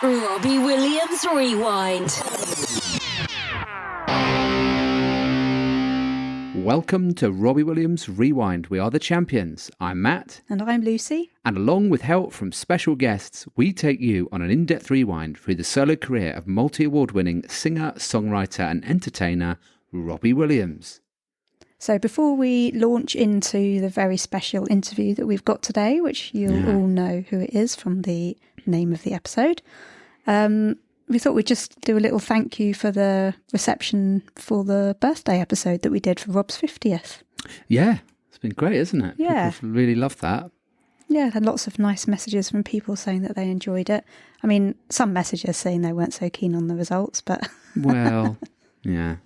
Robbie Williams Rewind. Welcome to Robbie Williams Rewind. We are the champions. I'm Matt. And I'm Lucy. And along with help from special guests, we take you on an in-depth rewind through the solo career of multi-award-winning singer, songwriter and entertainer Robbie Williams. So before we launch into the very special interview that we've got today, which you'll all know who it is from the name of the episode, we thought we'd just do a little thank you for the reception for the birthday episode that we did for Rob's 50th. Yeah, it's been great, isn't it? Yeah. People really loved that. Yeah, had lots of nice messages from people saying that they enjoyed it. I mean, some messages saying they weren't so keen on the results, but... Well, yeah.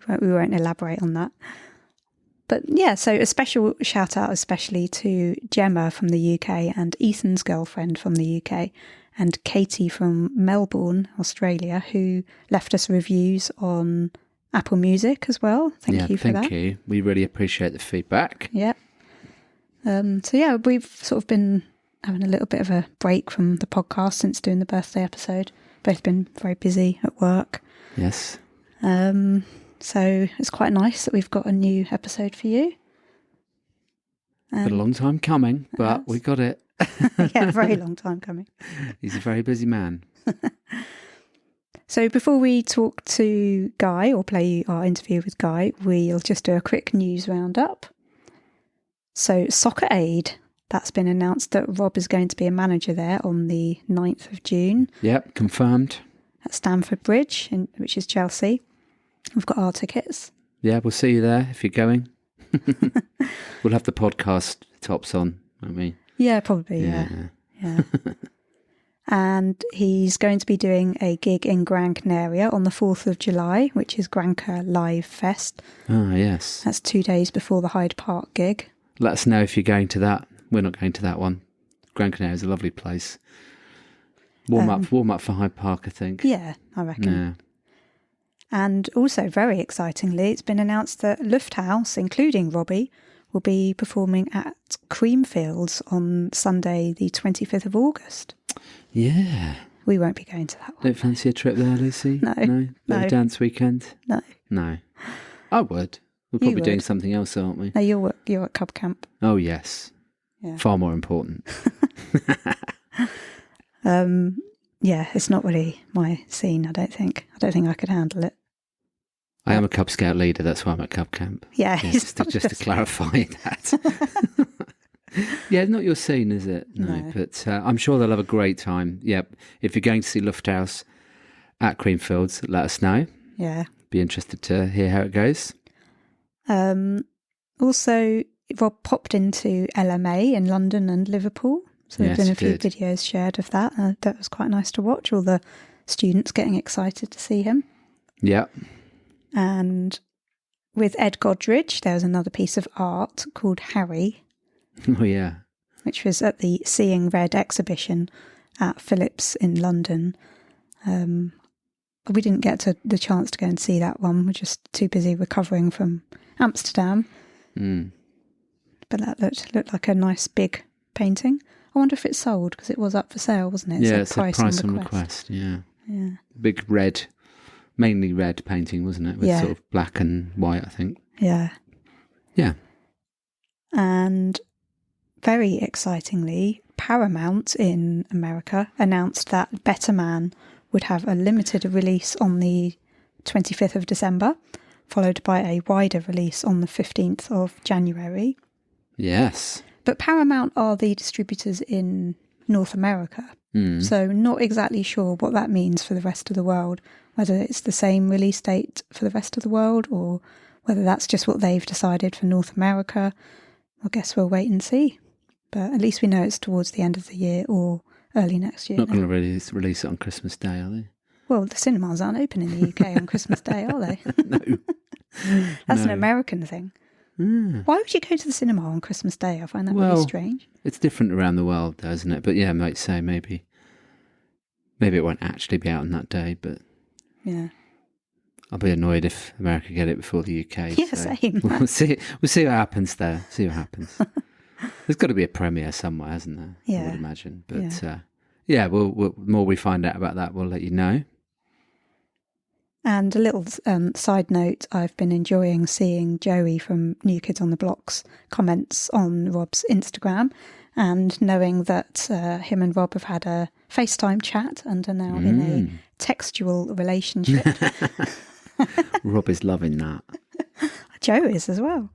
We won't elaborate on that. But yeah, so a special shout out especially to Gemma from the UK and Ethan's girlfriend from the UK and Katie from Melbourne, Australia, who left us reviews on Apple Music as well. Thank you for that. Thank you. We really appreciate the feedback. Yeah. So yeah, we've sort of been having a little bit of a break from the podcast since doing the birthday episode. Both been very busy at work. Yes. So it's quite nice that we've got a new episode for you. Been a long time coming, but we got it. Yeah, a very long time coming. He's a very busy man. So before we talk to Guy or play our interview with Guy, we'll just do a quick news roundup. So Soccer Aid, that's been announced that Rob is going to be a manager there on the 9th of June. Yep, confirmed. At Stamford Bridge, which is Chelsea. We've got our tickets. Yeah, we'll see you there if you're going. We'll have the podcast tops on, won't we? Yeah, probably, yeah. And he's going to be doing a gig in Gran Canaria on the 4th of July, which is Granca Live Fest. Ah, yes. That's 2 days before the Hyde Park gig. Let us know if you're going to that. We're not going to that one. Gran Canaria is a lovely place. Warm up for Hyde Park, I think. Yeah, I reckon. Yeah. And also, very excitingly, it's been announced that Lufthouse, including Robbie, will be performing at Creamfields on Sunday, the 25th of August. Yeah. We won't be going to that one. Don't fancy a trip there, Lucy? No. No. Dance weekend? No. I would. We're probably doing something else, aren't we? No, you're at Cub Camp. Oh, yes. Yeah. Far more important. Yeah, it's not really my scene, I don't think. I don't think I could handle it. I am a Cub Scout leader, that's why I'm at Cub Camp. Yeah. Just to clarify that. Yeah, it's not your scene, is it? No. But I'm sure they'll have a great time. Yeah, if you're going to see Lufthouse at Creamfields, let us know. Yeah. Be interested to hear how it goes. Also, Rob popped into LMA in London and Liverpool. So there's been a few videos shared of that. That was quite nice to watch, all the students getting excited to see him. Yeah. And with Ed Godridge, there was another piece of art called Harry. Oh, yeah. Which was at the Seeing Red exhibition at Phillips in London. We didn't get the chance to go and see that one. We're just too busy recovering from Amsterdam. But that looked like a nice big painting. I wonder if it's sold, because it was up for sale, wasn't it? Yeah, it's a price on request. Yeah. Big red, mainly red painting, wasn't it? With sort of black and white, I think. Yeah. Yeah. And very excitingly, Paramount in America announced that Better Man would have a limited release on the 25th of December, followed by a wider release on the 15th of January. Yes. But Paramount are the distributors in North America, so not exactly sure what that means for the rest of the world, whether it's the same release date for the rest of the world or whether that's just what they've decided for North America. I guess we'll wait and see. But at least we know it's towards the end of the year or early next year. Not going to release it on Christmas Day, are they? Well, the cinemas aren't open in the UK on Christmas Day, are they? No. That's an American thing. Why would you go to the cinema on Christmas Day? I find that really strange. It's different around the world, though, isn't it? But yeah, I might say maybe it won't actually be out on that day, but yeah, I'll be annoyed if America get it before the UK. Yeah, so same. We'll see what happens there. See what happens. There's got to be a premiere somewhere, hasn't there? Yeah. I would imagine. But yeah, the more we find out about that, we'll let you know. And a little side note, I've been enjoying seeing Joey from New Kids on the Block's comments on Rob's Instagram, and knowing that him and Rob have had a FaceTime chat and are now in a textual relationship. Rob is loving that. Joe is as well.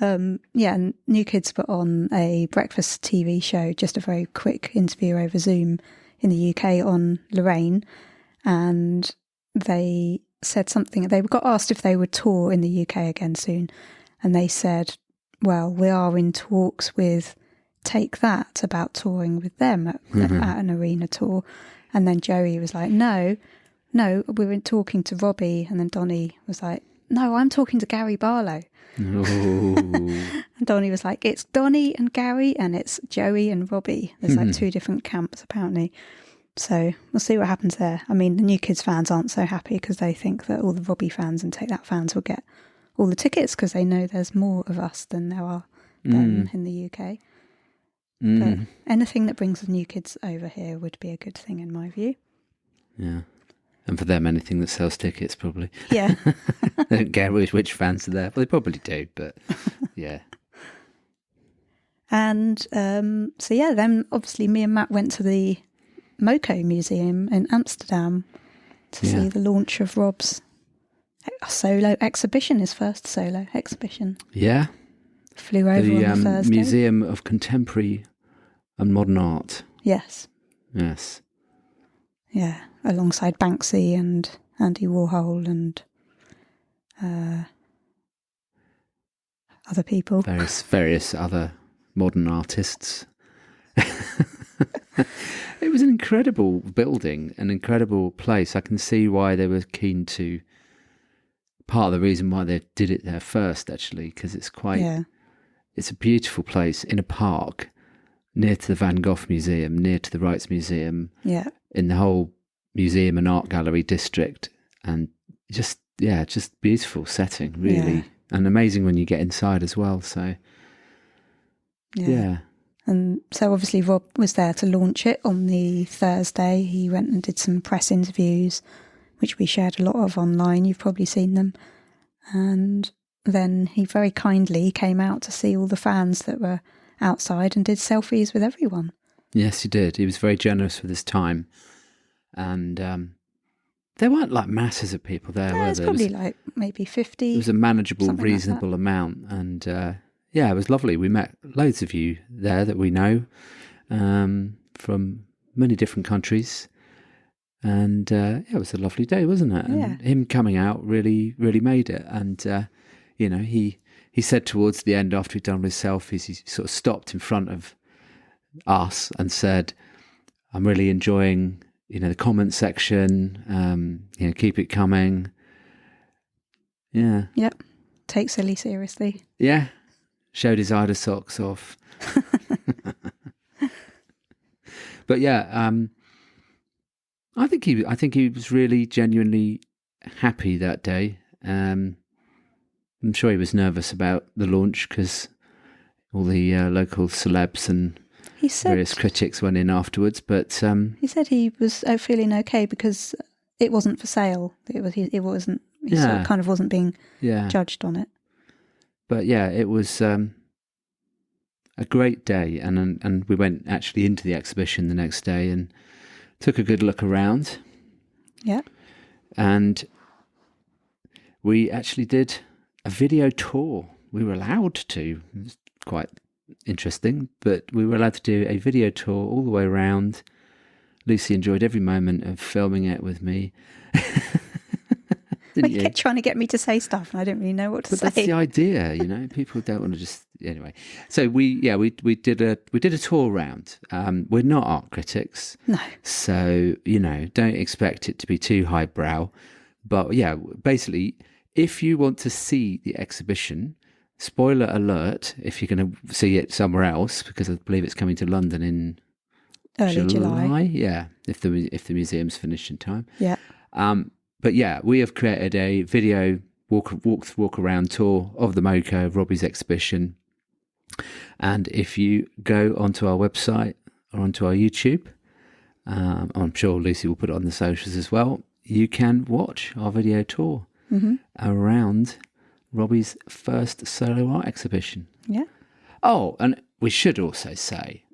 And New Kids put on a breakfast TV show, just a very quick interview over Zoom in the UK on Lorraine, and they said something. They got asked if they would tour in the UK again soon, and they said, well, we are in talks with Take That about touring with them at an arena tour. And then Joey was like, no, we were talking to Robbie. And then Donnie was like, no, I'm talking to Gary Barlow. And Donnie was like, it's Donnie and Gary, and it's Joey and Robbie. There's like two different camps apparently. So we'll see what happens there. I mean, the New Kids fans aren't so happy because they think that all the Robbie fans and Take That fans will get all the tickets because they know there's more of us than there are them in the UK. But anything that brings the New Kids over here would be a good thing in my view. Yeah. And for them, anything that sells tickets, probably. Yeah. They don't care which fans are there. Well, they probably do, but yeah. And then obviously me and Matt went to the MoCo Museum in Amsterdam to see the launch of Rob's solo exhibition, his first solo exhibition. Yeah. Flew over on the Thursday. Museum of Contemporary and Modern Art. Yes. Yes. Yeah, alongside Banksy and Andy Warhol and other people. Various other modern artists. It was an incredible building, an incredible place. I can see why they were keen to. Part of the reason why they did it there first, actually, because it's it's a beautiful place in a park near to the Van Gogh Museum, near to the Rijksmuseum. Yeah. In the whole museum and art gallery district, and just beautiful setting, really, and amazing when you get inside as well. So, yeah. And so obviously Rob was there to launch it on the Thursday. He went and did some press interviews, which we shared a lot of online. You've probably seen them. And then he very kindly came out to see all the fans that were outside and did selfies with everyone. Yes, he did. He was very generous with his time. And there weren't like masses of people there, were there? There probably like maybe 50. It was a manageable, reasonable amount. And it was lovely. We met loads of you there that we know from many different countries. And it was a lovely day, wasn't it? And him coming out really, really made it. And, he said towards the end, after he'd done his selfies, he sort of stopped in front of us and said, I'm really enjoying, the comment section, keep it coming. Yeah. Yep. Take silly seriously. Yeah. Showed his Ida socks off. But I think he was really genuinely happy that day. I'm sure he was nervous about the launch because all the local celebs and various critics went in afterwards. But he said he was feeling okay because it wasn't for sale. It wasn't. He sort of kind of wasn't being judged on it. But it was a great day, and we went actually into the exhibition the next day and took a good look around. Yeah. And we actually did a video tour. We were allowed to. It was quite interesting, but we were allowed to do a video tour all the way around. Lucy enjoyed every moment of filming it with me. You kept trying to get me to say stuff and I didn't really know what to say. That's the idea, people don't want to just anyway. So we did a tour round. We're not art critics. No. So, don't expect it to be too highbrow. But basically, if you want to see the exhibition, spoiler alert, if you're going to see it somewhere else, because I believe it's coming to London in early July. Yeah, if the museum's finished in time. Yeah. But we have created a video walk around tour of the MoCo, of Robbie's exhibition. And if you go onto our website or onto our YouTube, I'm sure Lucy will put it on the socials as well. You can watch our video tour around Robbie's first solo art exhibition. Yeah. Oh, and we should also say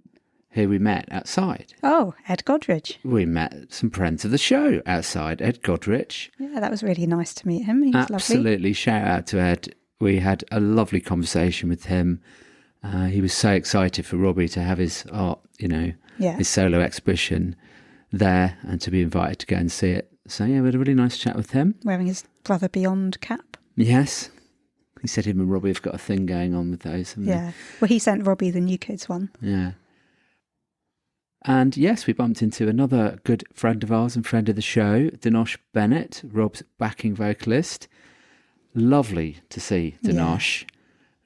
who we met outside. Oh, Ed Godridge. We met some friends of the show outside. Ed Godridge. Yeah, that was really nice to meet him. He was Absolutely. lovely. Shout out to Ed. We had a lovely conversation with him. He was so excited for Robbie to have his art, his solo exhibition there and to be invited to go and see it. So, yeah, we had a really nice chat with him. Wearing his Brother Beyond cap. Yes. He said him and Robbie have got a thing going on with those. Yeah. Well, he sent Robbie the New Kids one. Yeah. And yes, we bumped into another good friend of ours and friend of the show, Dinosh Bennett, Rob's backing vocalist. Lovely to see Dinosh.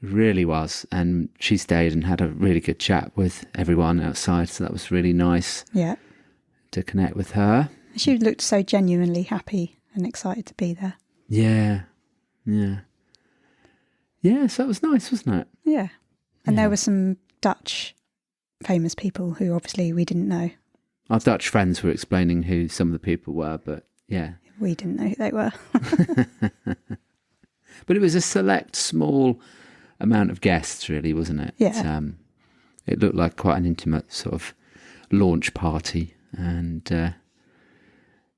Really was. And she stayed and had a really good chat with everyone outside. So that was really nice to connect with her. She looked so genuinely happy and excited to be there. Yeah. Yeah. Yeah, so that was nice, wasn't it? Yeah. And there were some Dutch famous people who obviously we didn't know. Our Dutch friends were explaining who some of the people were, but yeah. We didn't know who they were. But it was a select, small amount of guests, really, wasn't it? Yeah. It looked like quite an intimate sort of launch party. And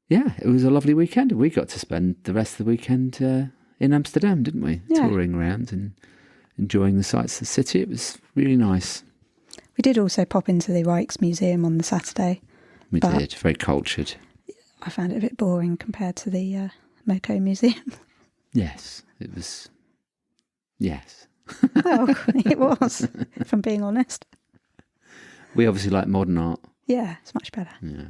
it was a lovely weekend. We got to spend the rest of the weekend in Amsterdam, didn't we? Yeah. Touring around and enjoying the sights of the city. It was really nice. We did also pop into the Rijksmuseum on the Saturday. We did, very cultured. I found it a bit boring compared to the Moco Museum. Yes, it was. Yes. Well, it was, if I'm being honest. We obviously like modern art. Yeah, it's much better. Yeah.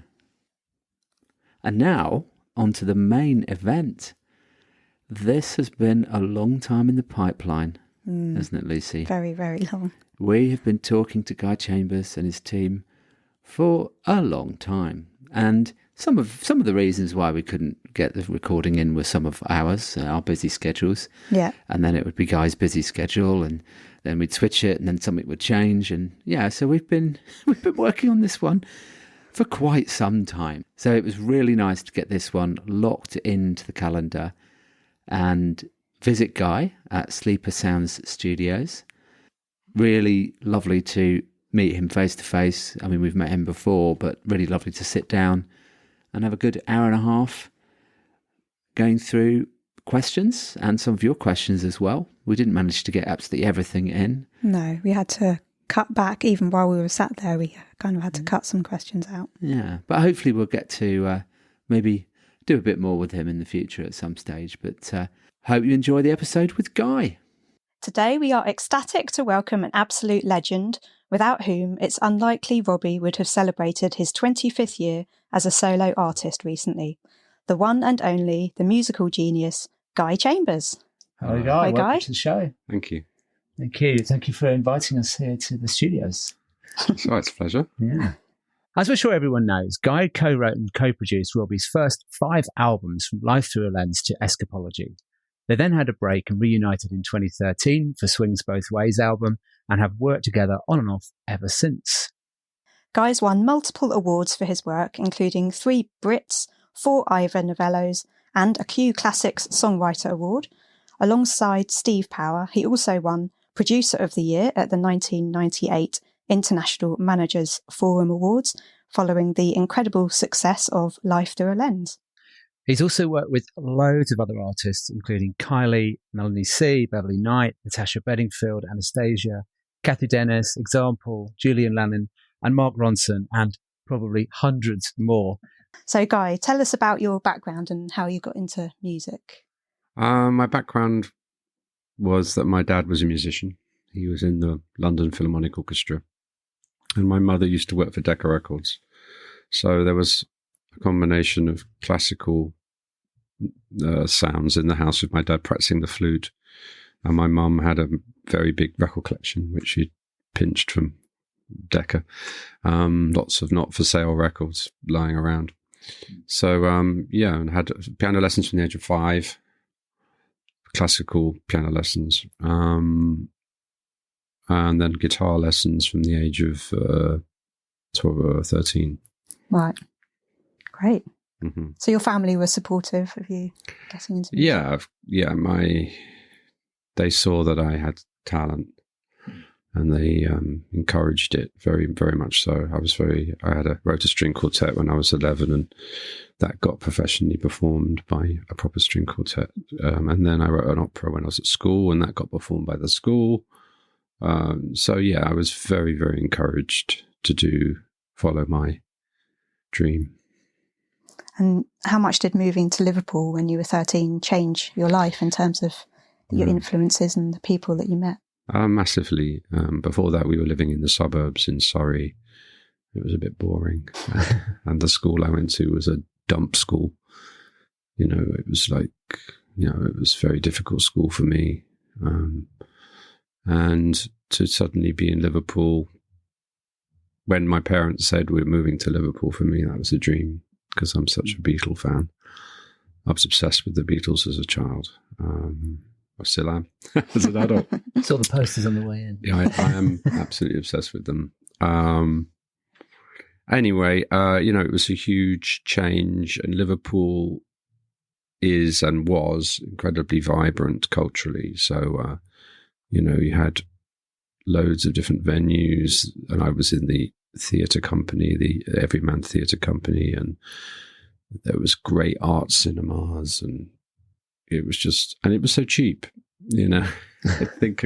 And now, on to the main event. This has been a long time in the pipeline, hasn't it, Lucy? Very, very long. We have been talking to Guy Chambers and his team for a long time. And some of the reasons why we couldn't get the recording in were some of ours, our busy schedules. Yeah. And then it would be Guy's busy schedule, and then we'd switch it, and then something would change. And so we've been working on this one for quite some time. So it was really nice to get this one locked into the calendar and visit Guy at Sleeper Sounds Studios. Really lovely to meet him face to face. I mean, we've met him before, but really lovely to sit down and have a good hour and a half going through questions and some of your questions as well. We didn't manage to get absolutely everything in. No, we had to cut back. Even while we were sat there, we kind of had to cut some questions out. Yeah, but hopefully we'll get to maybe do a bit more with him in the future at some stage. But hope you enjoy the episode with Guy. Today we are ecstatic to welcome an absolute legend, without whom it's unlikely Robbie would have celebrated his 25th year as a solo artist recently. The one and only, the musical genius, Guy Chambers. Hello, Guy. Hi, Guy. Welcome to the show. Thank you. Thank you. Thank you for inviting us here to the studios. So it's a pleasure. Yeah. As we're sure everyone knows, Guy co-wrote and co-produced Robbie's first 5 albums, from Life Thru A Lens to Escapology. They then had a break and reunited in 2013 for Swings Both Ways album, and have worked together on and off ever since. Guy's won multiple awards for his work, including 3 Brits, 4 Ivor Novellos, and a Q Classics Songwriter Award. Alongside Steve Power, he also won Producer of the Year at the 1998 International Managers Forum Awards, following the incredible success of Life Thru A Lens. He's also worked with loads of other artists, including Kylie, Melanie C, Beverly Knight, Natasha Bedingfield, Anastasia, Kathy Dennis, Example, Julian Lannon, and Mark Ronson, and probably hundreds more. So, Guy, tell us about your background and how you got into music. My background was that my dad was a musician. He was in the London Philharmonic Orchestra. And my mother used to work for Decca Records. So there was a combination of classical sounds in the house with my dad practicing the flute. And my mum had a very big record collection, which she pinched from Decca. Lots of not-for-sale records lying around. So, and had piano lessons from the age of 5, classical piano lessons, and then guitar lessons from the age of 12 or 13. Right. Great. Mm-hmm. So your family were supportive of you getting into music? They saw that I had talent, and they encouraged it very, very much so. Wrote a string quartet when I was 11, and that got professionally performed by a proper string quartet. And then I wrote an opera when I was at school, and that got performed by the school. I was very, very encouraged to follow my dream. And how much did moving to Liverpool when you were 13 change your life in terms of your influences and the people that you met? Massively. Before that, we were living in the suburbs in Surrey. It was a bit boring. And the school I went to was a dump school. It was it was a very difficult school for me. And to suddenly be in Liverpool, when my parents said we're moving to Liverpool, for me, that was a dream, because I'm such a Beatle fan. I was obsessed with the Beatles as a child. I still am as an adult. Saw the posters on the way in. Yeah, I am absolutely obsessed with them. Anyway, it was a huge change, and Liverpool is and was incredibly vibrant culturally. So, you had loads of different venues, and I was in the theatre company, the Everyman Theatre Company, and there was great art cinemas, and it was so cheap, I think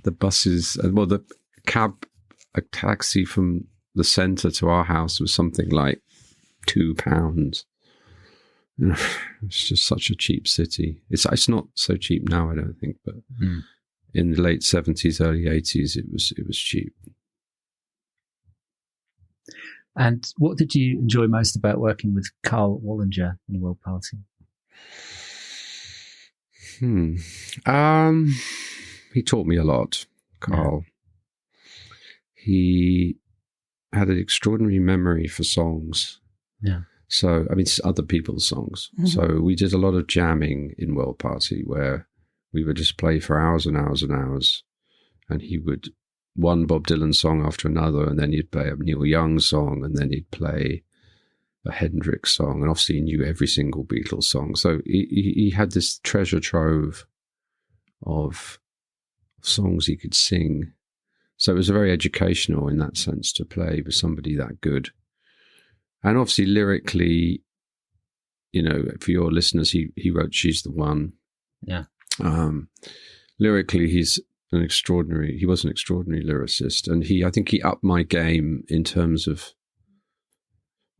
the buses, the cab, a taxi from the centre to our house was something like £2. It's just such a cheap city. It's not so cheap now, I don't think, but in the late 70s, early 80s, it was cheap. And what did you enjoy most about working with Carl Wallinger in World Party? He taught me a lot, Carl. Yeah. He had an extraordinary memory for songs. Yeah. So, it's other people's songs. Mm-hmm. So we did a lot of jamming in World Party, where we would just play for hours and hours and hours. And he would one Bob Dylan song after another, and then he'd play a Neil Young song, and then he'd play a Hendrix song, and obviously he knew every single Beatles song. So he had this treasure trove of songs he could sing. So it was very educational in that sense to play with somebody that good. And obviously lyrically, for your listeners, he wrote She's the One. Yeah. Lyrically, he was an extraordinary lyricist, and I think he upped my game in terms of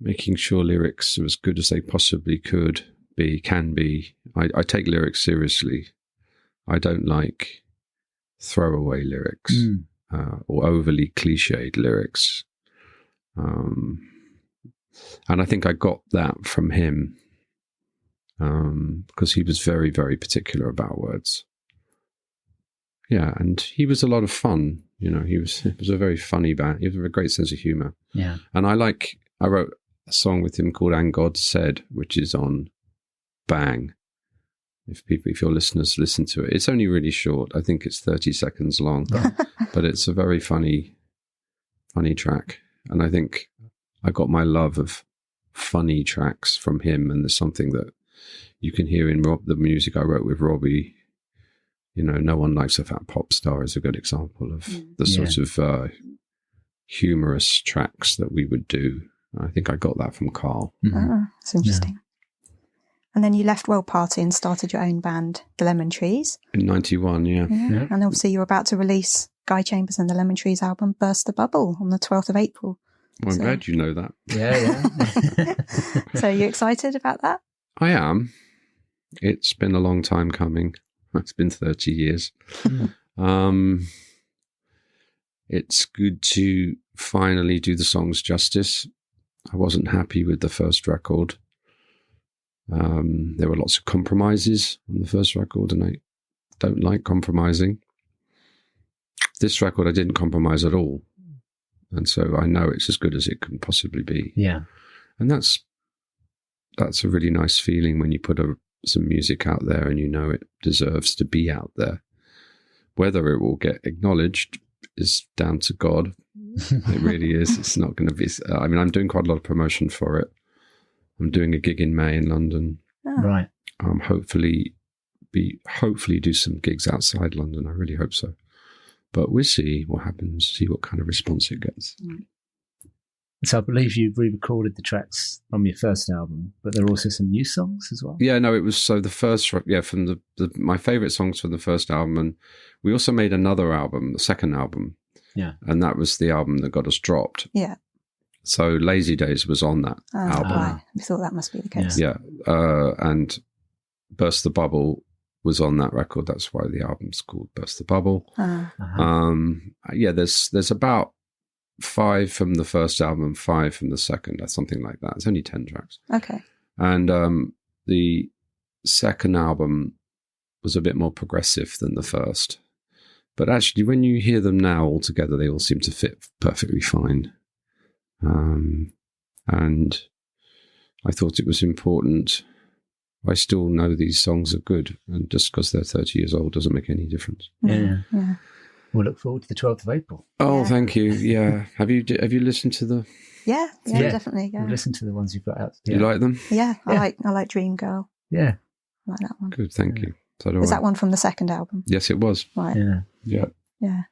making sure lyrics are as good as they possibly can be. I take lyrics seriously. I don't like throwaway lyrics or overly cliched lyrics. And I think I got that from him because he was very, very particular about words. Yeah, and he was a lot of fun. He was a very funny band. He had a great sense of humour. Yeah, and I wrote a song with him called "And God Said," which is on Bang. If your listeners listen to it, it's only really short. I think it's 30 seconds long, but it's a very funny track. And I think I got my love of funny tracks from him. And there's something that you can hear in the music I wrote with Robbie. No One Likes a Fat Pop Star is a good example of the sort of humorous tracks that we would do. I think I got that from Carl. Mm-hmm. Oh, that's interesting. Yeah. And then you left World Party and started your own band, The Lemon Trees. In 91, yeah. And obviously you're about to release Guy Chambers and the Lemon Trees album, Burst the Bubble, on the 12th of April. Well, I'm glad you know that. Yeah. So are you excited about that? I am. It's been a long time coming. It's been 30 years. It's good to finally do the songs justice. I wasn't happy with the first record. There were lots of compromises on the first record, and I don't like compromising. This record, I didn't compromise at all. And so I know it's as good as it can possibly be. Yeah. And that's a really nice feeling when you put some music out there and it deserves to be out there. Whether it will get acknowledged is down to God. It really is. It's not going to be. I mean, I'm doing quite a lot of promotion for it. I'm doing a gig in May in London. Oh. Right. Hopefully do some gigs outside London. I really hope so. But we'll see what happens. See what kind of response it gets. So I believe you re-recorded the tracks from your first album, but there are also some new songs as well. Yeah, no, it was so the first. Yeah, from my favourite songs from the first album, and we also made another album, the second album. Yeah, and that was the album that got us dropped. Yeah. So Lazy Days was on that album. Right. I thought that must be the case. Yeah, and Burst the Bubble was on that record. That's why the album's called Burst the Bubble. Yeah, there's about 5 from the first album, 5 from the second, or something like that. It's only 10 tracks. Okay. And the second album was a bit more progressive than the first. But actually, when you hear them now all together, they all seem to fit perfectly fine. And I thought it was important. I still know these songs are good, and just because they're 30 years old doesn't make any difference. Yeah. We'll look forward to the 12th of April. Oh, Yeah. Thank you. Yeah. Have you listened to the? Yeah, Yeah. definitely. Yeah. We'll listen to the ones you've got out. You like them? Yeah, Yeah. I like Dream Girl. Yeah. I like that one. Good. Thank you. So do Is I. that one from the second album? Yes, it was. Right. Yeah. Yeah. Yeah.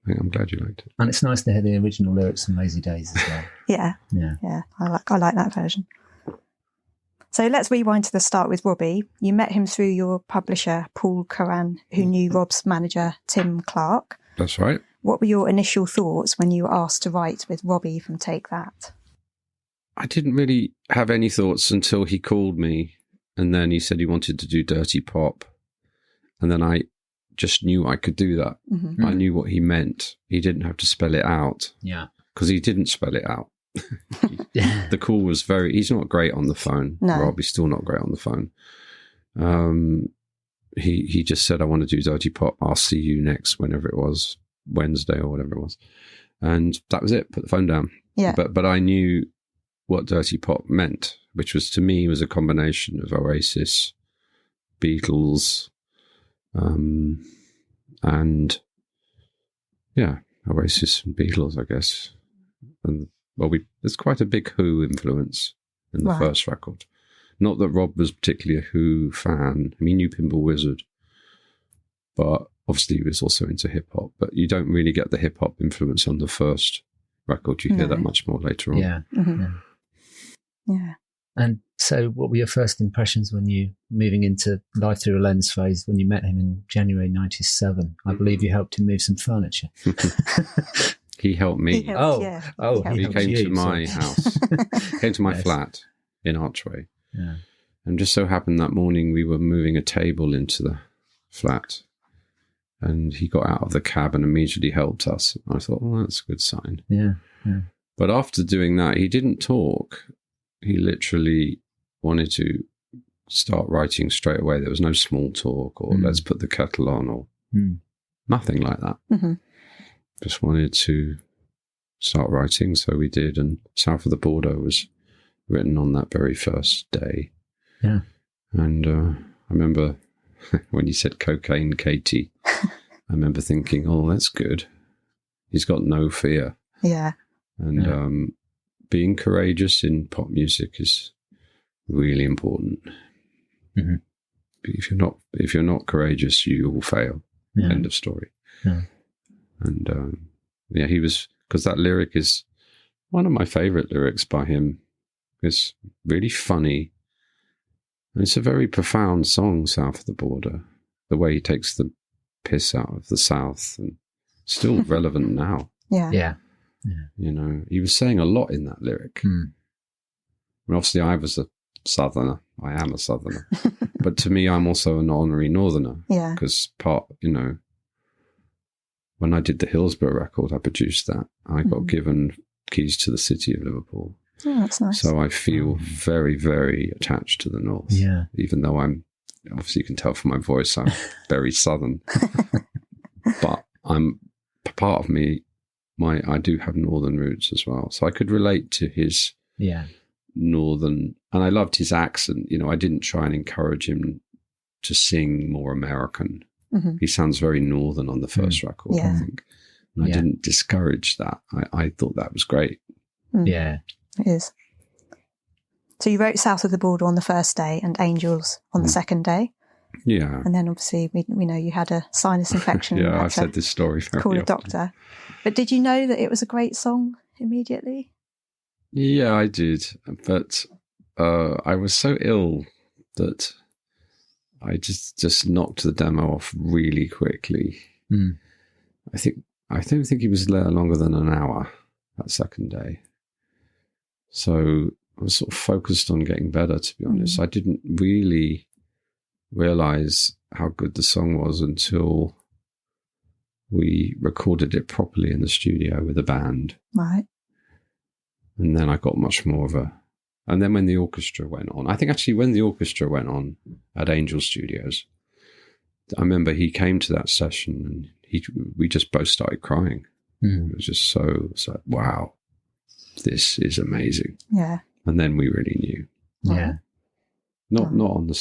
I'm glad you liked it. And it's nice to hear the original lyrics from Lazy Days as well. Yeah. Yeah. Yeah. I like that version. So let's rewind to the start with Robbie. You met him through your publisher, Paul Curran, who knew Rob's manager, Tim Clark. That's right. What were your initial thoughts when you were asked to write with Robbie from Take That? I didn't really have any thoughts until he called me, and then he said he wanted to do dirty pop. And then I just knew I could do that. Mm-hmm. I knew what he meant. He didn't have to spell it out, Yeah. because he didn't spell it out. The call was he's not great on the phone. No. Rob, he's still not great on the phone. He just said, I want to do dirty pop. I'll see you next, whenever it was, Wednesday or whatever it was. And that was it. Put the phone down. Yeah. But I knew what dirty pop meant, which was, to me, was a combination of Oasis, Beatles, and yeah, Oasis and Beatles, I guess. And there's quite a big Who influence in the first record. Not that Rob was particularly a Who fan. I mean, he knew Pinball Wizard, but obviously he was also into hip hop. But you don't really get the hip hop influence on the first record. You hear that much more later on. Yeah. Mm-hmm. Yeah. Yeah. And so what were your first impressions when you, moving into Life Thru A Lens phase, when you met him in January 97? I believe you helped him move some furniture. He helped me. He helped, yeah. He helped came you, to my house, came to my flat in Archway. Yeah. And just so happened that morning we were moving a table into the flat, and he got out of the cab and immediately helped us. I thought, well, that's a good sign. Yeah. Yeah. But after doing that, he didn't talk. He literally wanted to start writing straight away. There was no small talk or let's put the kettle on or nothing like that. Mm-hmm. Just wanted to start writing. So we did. And South of the Border was written on that very first day. Yeah. And I remember when he said Cocaine Katie, I remember thinking, oh, that's good. He's got no fear. Yeah. And being courageous in pop music is really important. Mm-hmm. If you're not courageous, you will fail. Yeah. End of story. Yeah. And he was, because that lyric is one of my favorite lyrics by him. It's really funny. And it's a very profound song, South of the Border. The way he takes the piss out of the South, and still relevant now. Yeah. Yeah. You know, he was saying a lot in that lyric. I mean, obviously, I was a Southerner. I am a Southerner. But to me, I'm also an honorary Northerner. Yeah. Because when I did the Hillsborough record, I produced that. I got given keys to the city of Liverpool. Oh, that's nice. So I feel very, very attached to the North. Yeah. Even though obviously you can tell from my voice, I'm very Southern. But I'm part of me. I do have Northern roots as well. So I could relate to his Northern, and I loved his accent. I didn't try and encourage him to sing more American. Mm-hmm. He sounds very Northern on the first record, I think. And I didn't discourage that. I thought that was great. Yeah. It is. So you wrote South of the Border on the first day and Angels on the second day. Yeah. And then obviously we know you had a sinus infection. Yeah, I've said this story very call a often. doctor. But did you know that it was a great song immediately? Yeah, I did. But I was so ill that I just knocked the demo off really quickly. I don't think he was there longer than an hour that second day. So I was sort of focused on getting better, to be honest. I didn't really realize how good the song was until we recorded it properly in the studio with a band. Right. And then I got much more of a... And then when the orchestra went on, I think actually when the orchestra went on at Angel Studios, I remember he came to that session and we just both started crying. It was just it's like, wow, this is amazing. Yeah. And then we really knew. Yeah. Not on the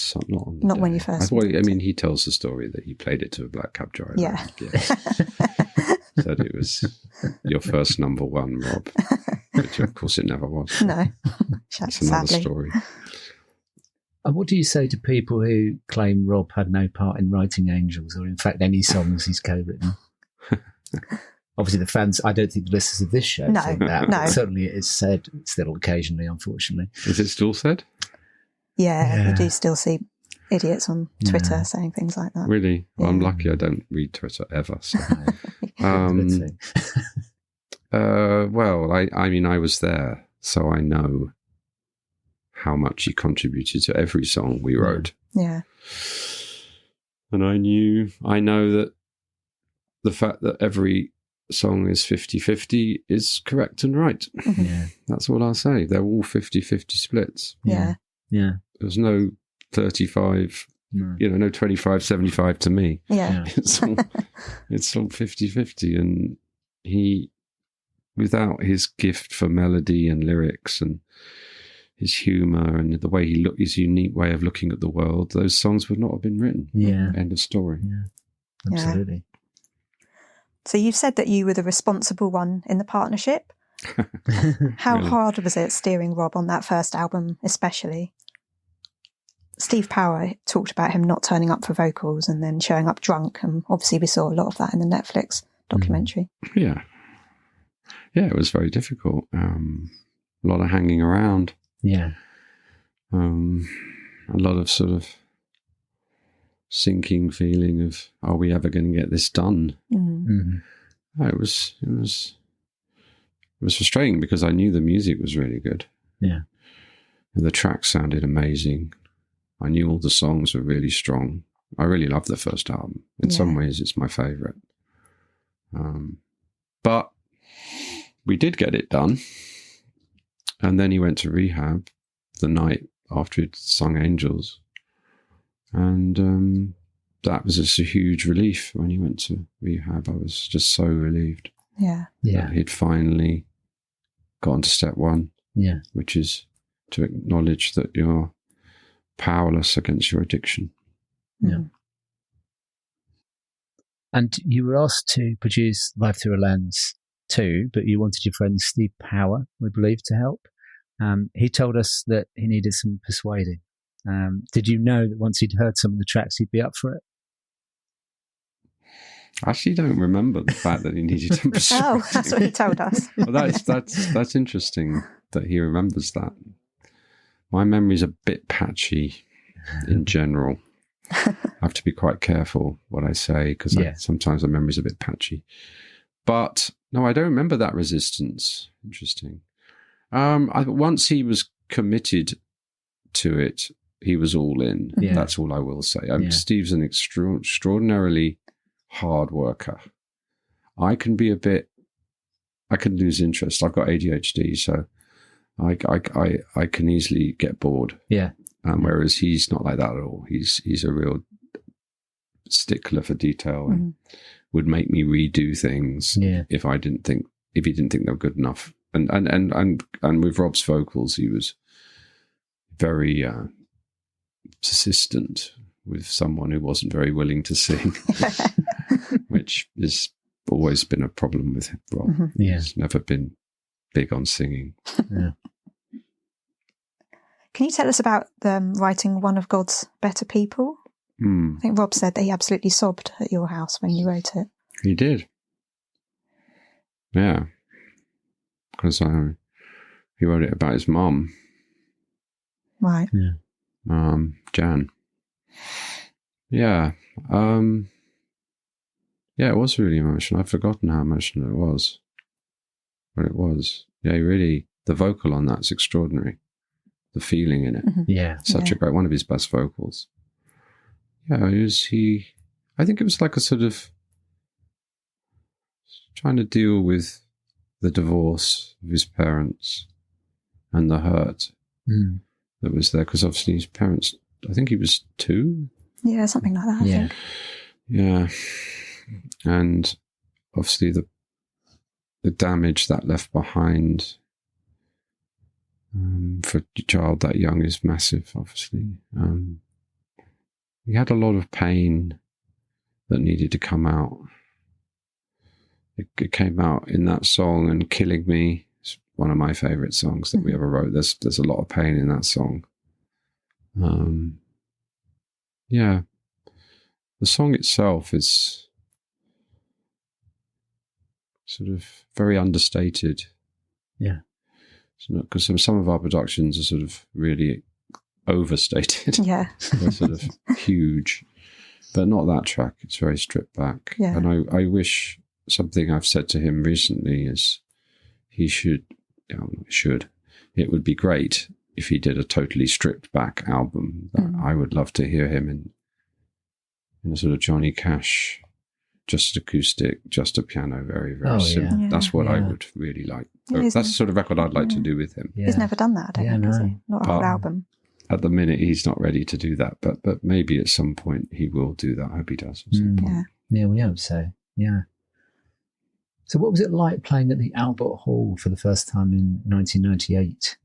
Not day. when you first. He tells the story that he played it to a black cab driver. Yeah. Said it was your first number one, Rob. Which of course it never was. No. It's another Sadly. story. And what do you say to people who claim Rob had no part in writing Angels, or in fact any songs he's co-written? Obviously, the fans, I don't think the listeners of this show think that. No. But certainly it is said still occasionally, unfortunately. Is it still said? Yeah, you do still see idiots on Twitter saying things like that. Really? Well, I'm lucky I don't read Twitter ever. So. Well, I was there, so I know how much he contributed to every song we wrote. Yeah. And I know that the fact that every song is 50-50 is correct and right. Yeah. That's all I'll say. They're all 50-50 splits. Yeah. Yeah. There's no 35, no 25-75 to me. Yeah. It's all 50-50. And he, without his gift for melody and lyrics and his humour and the way he looked, his unique way of looking at the world, those songs would not have been written. Yeah. End of story. Yeah. Absolutely. So you've said that you were the responsible one in the partnership. How hard was it steering Rob on that first album, especially? Steve Power talked about him not turning up for vocals and then showing up drunk, and obviously we saw a lot of that in the Netflix documentary. Yeah, it was very difficult. A lot of hanging around. Yeah. A lot of sort of sinking feeling of, are we ever going to get this done? It was frustrating because I knew the music was really good. Yeah. And the tracks sounded amazing. I knew all the songs were really strong. I really loved the first album. In some ways, it's my favourite. But we did get it done. And then he went to rehab the night after he'd sung Angels. And that was just a huge relief when he went to rehab. I was just so relieved. Yeah. That he'd finally gotten to step one. Yeah. Which is to acknowledge that you're powerless against your addiction. Yeah. And you were asked to produce Life Thru A Lens too, but you wanted your friend Steve Power, we believe, to help. He told us that he needed some persuading. Did you know that once he'd heard some of the tracks, he'd be up for it? I actually don't remember the fact that he needed to persuade. Oh, that's what he told us. Well, that's interesting that he remembers that. My memory's a bit patchy in general. I have to be quite careful what I say because sometimes the memory's a bit patchy. But no, I don't remember that resistance. Interesting. Once he was committed to it, he was all in. Yeah. That's all I will say. Steve's an extraordinarily hard worker. I can lose interest. I've got ADHD, so I can easily get bored. Yeah. Whereas he's not like that at all. He's a real stickler for detail and would make me redo things if he didn't think they were good enough. And with Rob's vocals, he was very persistent with someone who wasn't very willing to sing, which is always been a problem with Rob. Mm-hmm. Yeah. He's never been big on singing. Yeah. Can you tell us about writing one of God's better people? I think Rob said that he absolutely sobbed at your house when you wrote it. He did. Yeah. Because he wrote it about his mum, Right. Jan. Yeah. Yeah, it was really emotional. I've forgotten how emotional it was. But it was. Yeah, the vocal on that's extraordinary. The feeling in it. Mm-hmm. Yeah. Such a great, one of his best vocals. Yeah, I think it was like a sort of trying to deal with the divorce of his parents and the hurt that was there. Because obviously his parents, I think he was 2. Yeah, something like that, I think. Yeah. And obviously the damage that left behind for a child that young is massive, obviously. He had a lot of pain that needed to come out. It came out in that song, and Killing Me is one of my favourite songs that we ever wrote. There's a lot of pain in that song. Yeah. The song itself is sort of very understated. Yeah. Because some of our productions are sort of really overstated. Yeah. They're sort of huge, but not that track. It's very stripped back. Yeah. And I wish, something I've said to him recently is he should, it would be great if he did a totally stripped back album. I would love to hear him in a sort of Johnny Cash, just acoustic, just a piano, very, very simple. Yeah. That's what I would really like. Yeah, That's the sort of record I'd like to do with him. Yeah. He's never done that, I don't think, has he? Not a whole album. At the minute, he's not ready to do that, but maybe at some point he will do that. I hope he does. At some point. Yeah, we hope so. Yeah. So what was it like playing at the Albert Hall for the first time in 1998?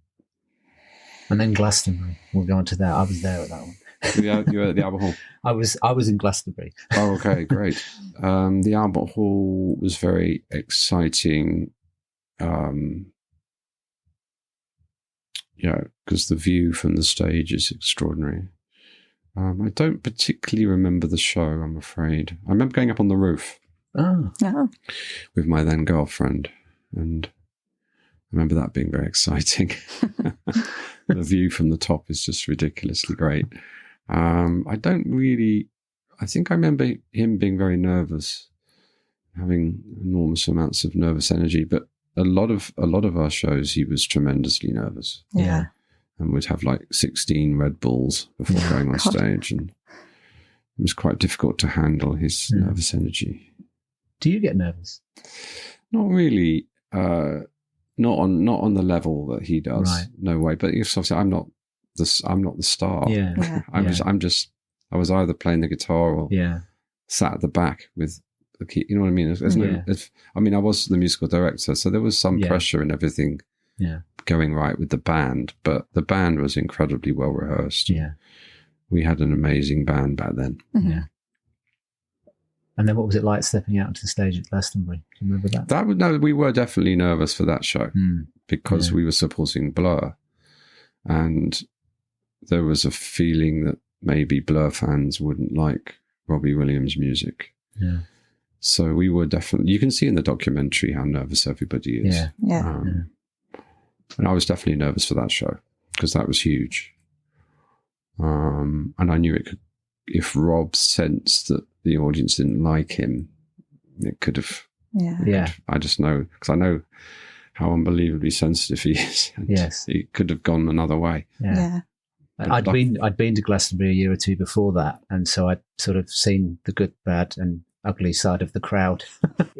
And then Glastonbury. We'll go on to that. I was there at that one. You were at the Albert Hall? I was in Glastonbury. Oh, okay, great. The Albert Hall was very exciting. Because the view from the stage is extraordinary. I don't particularly remember the show, I'm afraid. I remember going up on the roof with my then girlfriend, and I remember that being very exciting. The view from the top is just ridiculously great. I think I remember him being very nervous, having enormous amounts of nervous energy, but a lot of our shows, he was tremendously nervous. Yeah. And would have like 16 Red Bulls before going on stage. And it was quite difficult to handle his nervous energy. Do you get nervous? Not really. Not on the level that he does. Right. No way. But obviously I'm not the star. Yeah. I was either playing the guitar or sat at the back with the key. You know what I mean? I was the musical director, so there was some pressure and everything going right with the band, but the band was incredibly well rehearsed. Yeah. We had an amazing band back then. Mm-hmm. Yeah. And then what was it like stepping out onto the stage at Glastonbury? Do you remember that? We were definitely nervous for that show because we were supporting Blur. And there was a feeling that maybe Blur fans wouldn't like Robbie Williams' music. Yeah. So we were definitely, you can see in the documentary how nervous everybody is. Yeah. And I was definitely nervous for that show because that was huge. And I knew it could, if Rob sensed that the audience didn't like him, it could have. Yeah. I just know, because I know how unbelievably sensitive he is. Yes. It could have gone another way. Yeah. I'd been to Glastonbury a year or two before that, and so I'd sort of seen the good, bad, and ugly side of the crowd.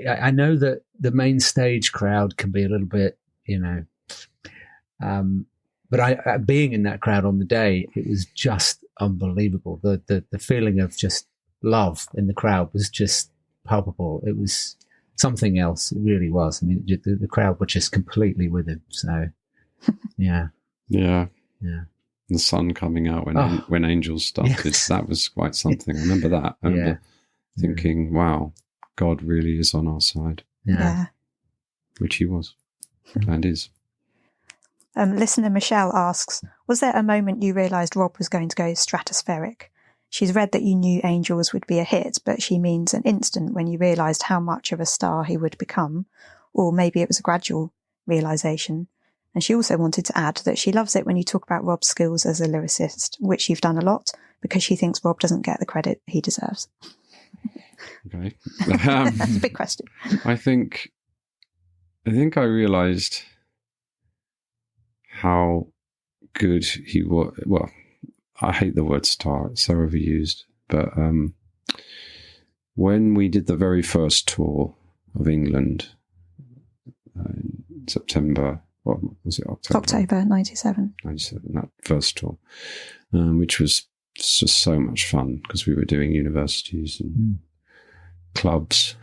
I know that the main stage crowd can be a little bit, but I being in that crowd on the day, it was just unbelievable. The feeling of just love in the crowd was just palpable. It was something else. It really was. I mean, the crowd were just completely with him. So, yeah. The sun coming out when Angels started, that was quite something. I remember that. I remember thinking, wow, God really is on our side, Yeah. which he was and is. Listener Michelle asks, was there a moment you realised Rob was going to go stratospheric? She's read that you knew Angels would be a hit, but she means an instant when you realised how much of a star he would become, or maybe it was a gradual realisation. And she also wanted to add that she loves it when you talk about Rob's skills as a lyricist, which you've done a lot, because she thinks Rob doesn't get the credit he deserves. Okay. It's a big question. I think I realised how good he was. Well, I hate the word star; it's so overused. But when we did the very first tour of England in September, what was it? October 97. 97, that first tour, which was just so much fun because we were doing universities and clubs.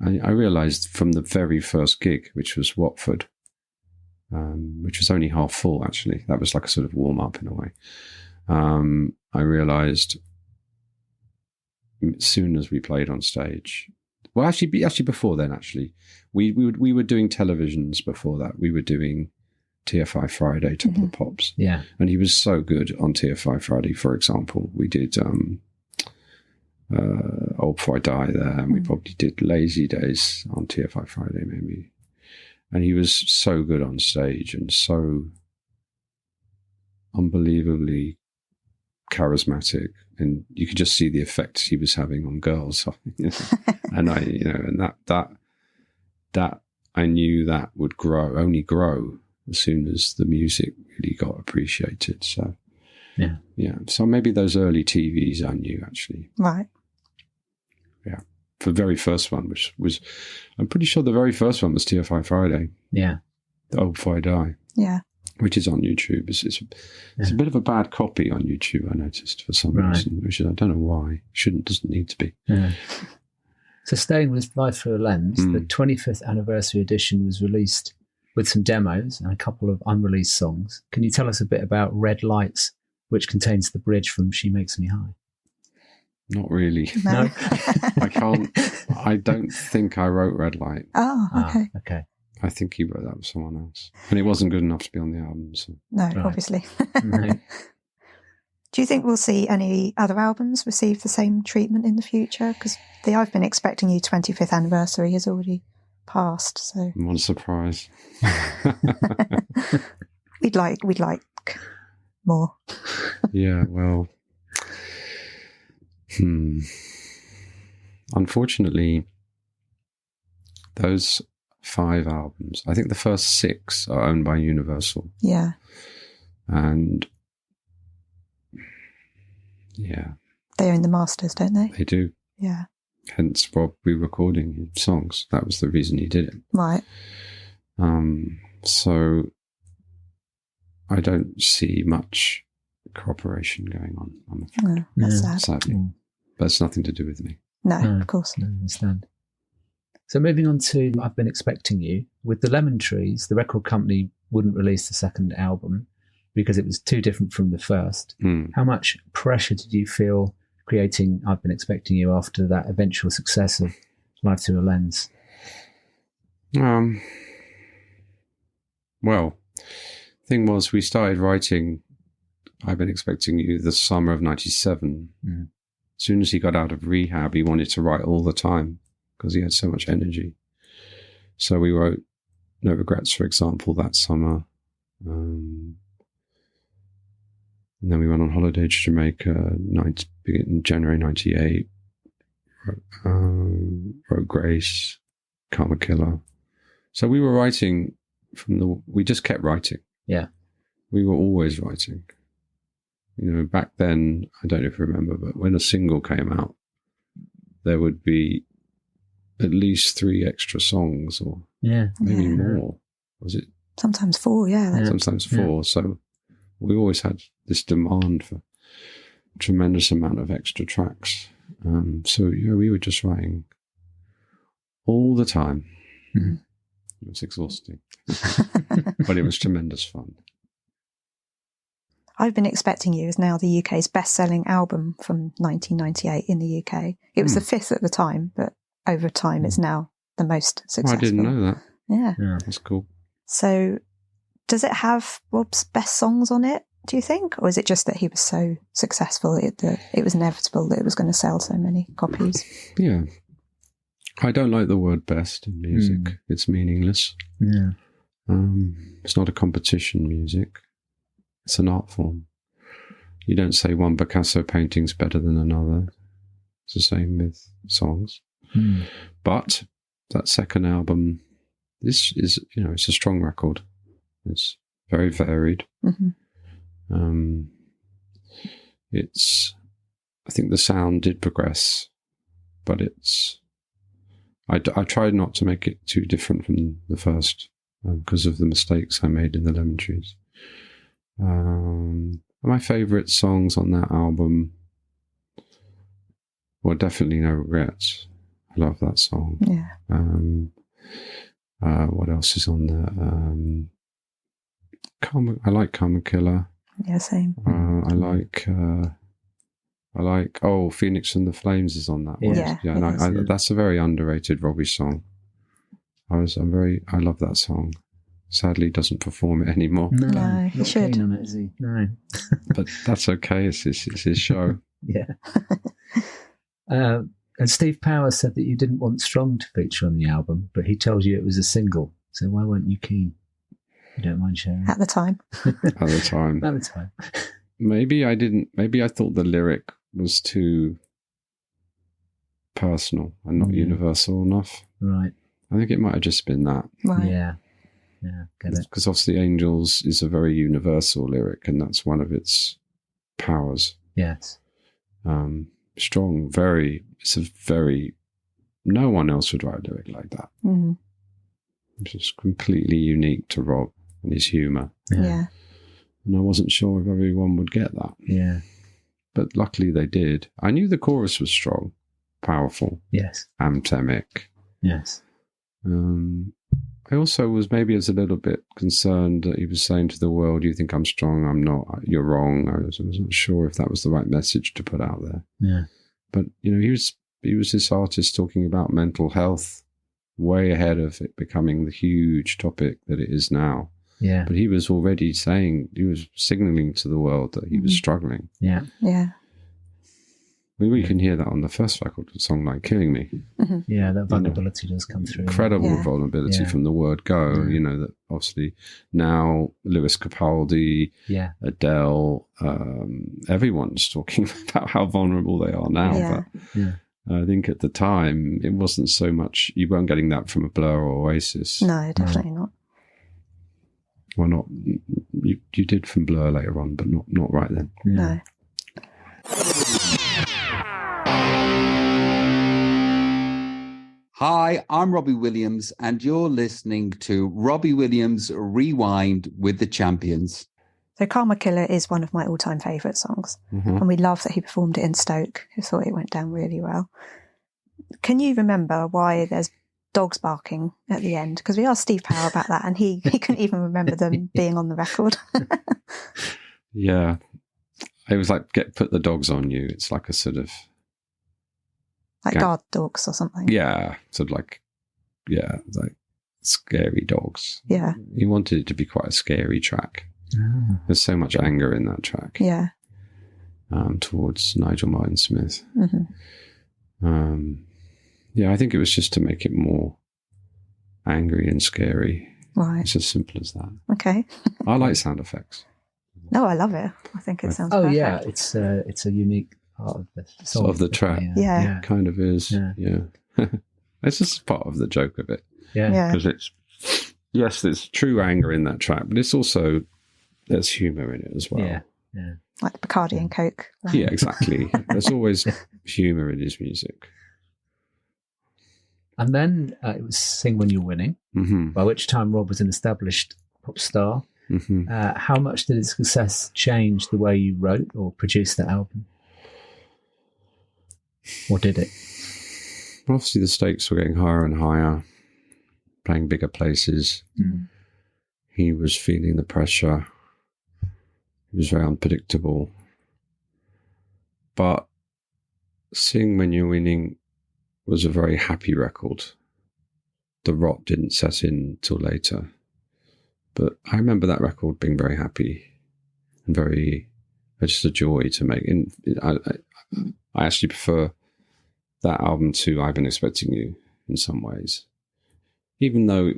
I realised from the very first gig, which was Watford, which was only half full, actually. That was like a sort of warm-up in a way. I realised as soon as we played on stage, well, actually before then, actually, we were doing televisions before that. We were doing TFI Friday, Top of the Pops. Yeah. And he was so good on TFI Friday, for example. We did Old Before I Die there, and we probably did Lazy Days on TFI Friday, maybe. And he was so good on stage and so unbelievably charismatic, and you could just see the effects he was having on girls. And that I knew that would only grow as soon as the music really got appreciated. So yeah. So maybe those early TVs I knew, actually. Right. Yeah. The very first one, which was, I'm pretty sure the very first one was TFI Friday. Yeah. The Old Before I Die. Yeah. Which is on YouTube. It's a bit of a bad copy on YouTube, I noticed, for some reason, which I don't know why. Doesn't need to be. Yeah. So staying with Life Thru A Lens, the 25th anniversary edition was released with some demos and a couple of unreleased songs. Can you tell us a bit about Red Lights, which contains the bridge from She Makes Me High? Not really. No. I don't think I wrote Red Light. Oh, okay. Okay. I think he wrote that with someone else. And it wasn't good enough to be on the album. So. No, obviously. Do you think we'll see any other albums receive the same treatment in the future? Because the I've Been Expecting You 25th anniversary has already passed. So what a surprise. We'd like more. Yeah, well, unfortunately, those 5 albums, I think the first 6 are owned by Universal. Yeah. And yeah. They own the masters, don't they? They do. Yeah. Hence Rob re-recording his songs. That was the reason he did it. Right. So I don't see much cooperation going on, I'm afraid. That's sad. Sadly. But it's nothing to do with me. No, of course. I understand. So moving on to I've Been Expecting You. With the Lemon Trees, the record company wouldn't release the second album because it was too different from the first. How much pressure did you feel creating I've Been Expecting You after that eventual success of Life Thru A Lens? Well, the thing was, we started writing I've Been Expecting You the summer of 97. As soon as he got out of rehab, he wanted to write all the time because he had so much energy. So we wrote No Regrets, for example, that summer. And then we went on holiday to Jamaica in January 98. Wrote Grace, Karma Killer. So we were writing we just kept writing. Yeah. We were always writing. You know, back then, I don't know if you remember, but when a single came out, there would be at least 3 extra songs or maybe more. Was it? Sometimes 4, yeah. Sometimes 4. So we always had this demand for a tremendous amount of extra tracks. So we were just writing all the time. It was exhausting, but it was tremendous fun. I've Been Expecting You is now the UK's best-selling album from 1998 in the UK. It was the 5th at the time, but over time it's now the most successful. I didn't know that. Yeah. That's cool. So does it have Rob's best songs on it, do you think? Or is it just that he was so successful that it was inevitable that it was going to sell so many copies? Yeah. I don't like the word best in music. It's meaningless. Yeah. It's not a competition music. It's an art form. You don't say one Picasso painting's better than another. It's the same with songs. But that second album, this is, it's a strong record. It's very varied. I think the sound did progress, but I tried not to make it too different from the first because of the mistakes I made in the Lemon Trees. My favourite songs on that album were definitely No Regrets. I love that song. Yeah. What else is on there? I like Karma Killer. Yeah, same. I like Phoenix and the Flames is on that one. Yeah, and that's a very underrated Robbie song. I love that song. Sadly, doesn't perform it anymore. No, he not should. keen on it, is he? No. But that's okay. It's his show. Yeah. And Steve Powers said that you didn't want Strong to feature on the album, but he told you it was a single. So why weren't you keen? You don't mind sharing? At the time. At the time. At the time. Maybe I didn't. Maybe I thought the lyric was too personal and not universal enough. Right. I think it might have just been that. Right. Yeah. Yeah, get it. Because obviously Angels is a very universal lyric and that's one of its powers. Yes. Strong, no one else would write a lyric like that. It's just completely unique to Rob and his humour. Yeah. And I wasn't sure if everyone would get that. Yeah. But luckily they did. I knew the chorus was strong, powerful, Yes. anthemic. Yes. I also was maybe a little bit concerned that he was saying to the world, you think I'm strong, I'm not, you're wrong. I wasn't sure if that was the right message to put out there. Yeah. But, he was this artist talking about mental health way ahead of it becoming the huge topic that it is now. Yeah. But he was already signaling to the world that he was struggling. Yeah. Yeah. We can hear that on the first record, a song like Killing Me. Yeah, that vulnerability does come through. Incredible vulnerability from the word go. That obviously now Lewis Capaldi, Adele, everyone's talking about how vulnerable they are now. But I think at the time it wasn't so much, you weren't getting that from a Blur or Oasis. No, definitely not. Well, not, you did from Blur later on, but not right then. No. Hi, I'm Robbie Williams, and you're listening to Robbie Williams Rewind with the Champions. So Karma Killer is one of my all-time favourite songs. And we love that he performed it in Stoke. I thought it went down really well. Can you remember why there's dogs barking at the end? Because we asked Steve Power about that and he couldn't even remember them being on the record. Yeah. It was like, put the dogs on you. It's like a sort of... Like guard dogs or something. Yeah. Sort of like scary dogs. Yeah. He wanted it to be quite a scary track. Oh. There's so much anger in that track. Yeah. Towards Nigel Martin Smith. Mm-hmm. I think it was just to make it more angry and scary. Right. It's as simple as that. Okay. I like sound effects. No, I love it. I think it sounds perfect. Yeah, it's a unique part of the song. Of the track. Yeah. It kind of is. Yeah. It's just part of the joke of it. Yeah. Because there's true anger in that track, but it's also, there's humour in it as well. Yeah. Like Bacardi and Coke. Yeah, exactly. There's always humour in his music. And then it was Sing When You're Winning, by which time Rob was an established pop star. How much did his success change the way you wrote or produced the album? Or did it? Obviously, the stakes were getting higher and higher, playing bigger places. He was feeling the pressure. He was very unpredictable. But Sing When You're Winning was a very happy record. The rot didn't set in till later. But I remember that record being very happy and just a joy to make. And I actually prefer that album to I've Been Expecting You in some ways. Even though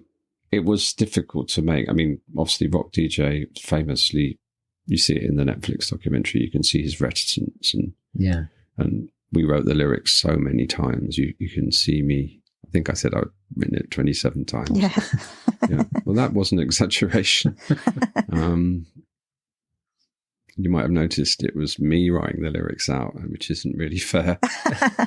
it was difficult to make. I mean, obviously Rock DJ famously, you see it in the Netflix documentary, you can see his reticence and we wrote the lyrics so many times. You can see me, I think I said I'd written it 27 times. Yeah. Yeah. Well, that wasn't an exaggeration. You might have noticed it was me writing the lyrics out, which isn't really fair.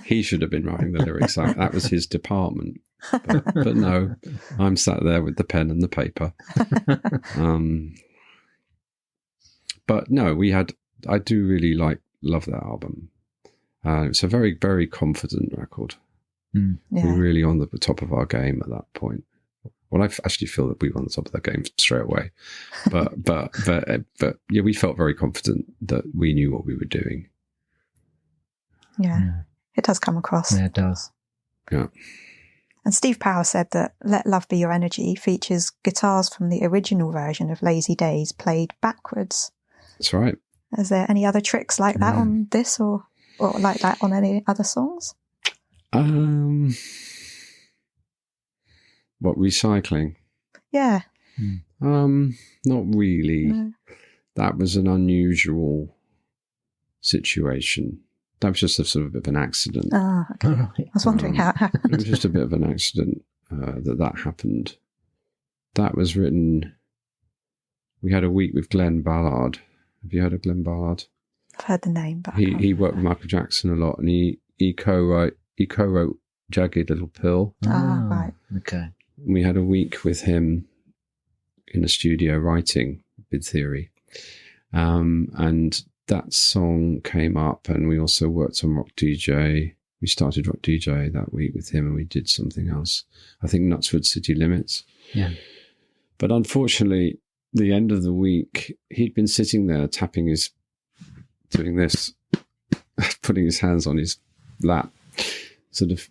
He should have been writing the lyrics out. That was his department. But no, I'm sat there with the pen and the paper. But no, I do really love that album. It's a very, very confident record. Yeah. We're really on the top of our game at that point. Well, I actually feel that we were on the top of that game straight away. But yeah, we felt very confident that we knew what we were doing. Yeah. It does come across. Yeah, it does. Yeah. And Steve Power said that Let Love Be Your Energy features guitars from the original version of Lazy Days played backwards. That's right. Is there any other tricks like that on this or like that on any other songs? What, recycling? Yeah. Not really. No. That was an unusual situation. That was just a sort of a bit of an accident. Ah, okay. I was wondering how it happened. It was just a bit of an accident that happened. That was written. We had a week with Glenn Ballard. Have you heard of Glenn Ballard? I've heard the name, but he worked with Michael Jackson a lot, and he co-wrote Jagged Little Pill. Ah, right. Okay. We had a week with him in a studio writing Bid Theory, and that song came up, and we also worked on Rock DJ. We started Rock DJ that week with him, and we did something else. I think Knutsford City Limits. Yeah. But unfortunately, the end of the week, he'd been sitting there doing this, putting his hands on his lap, sort of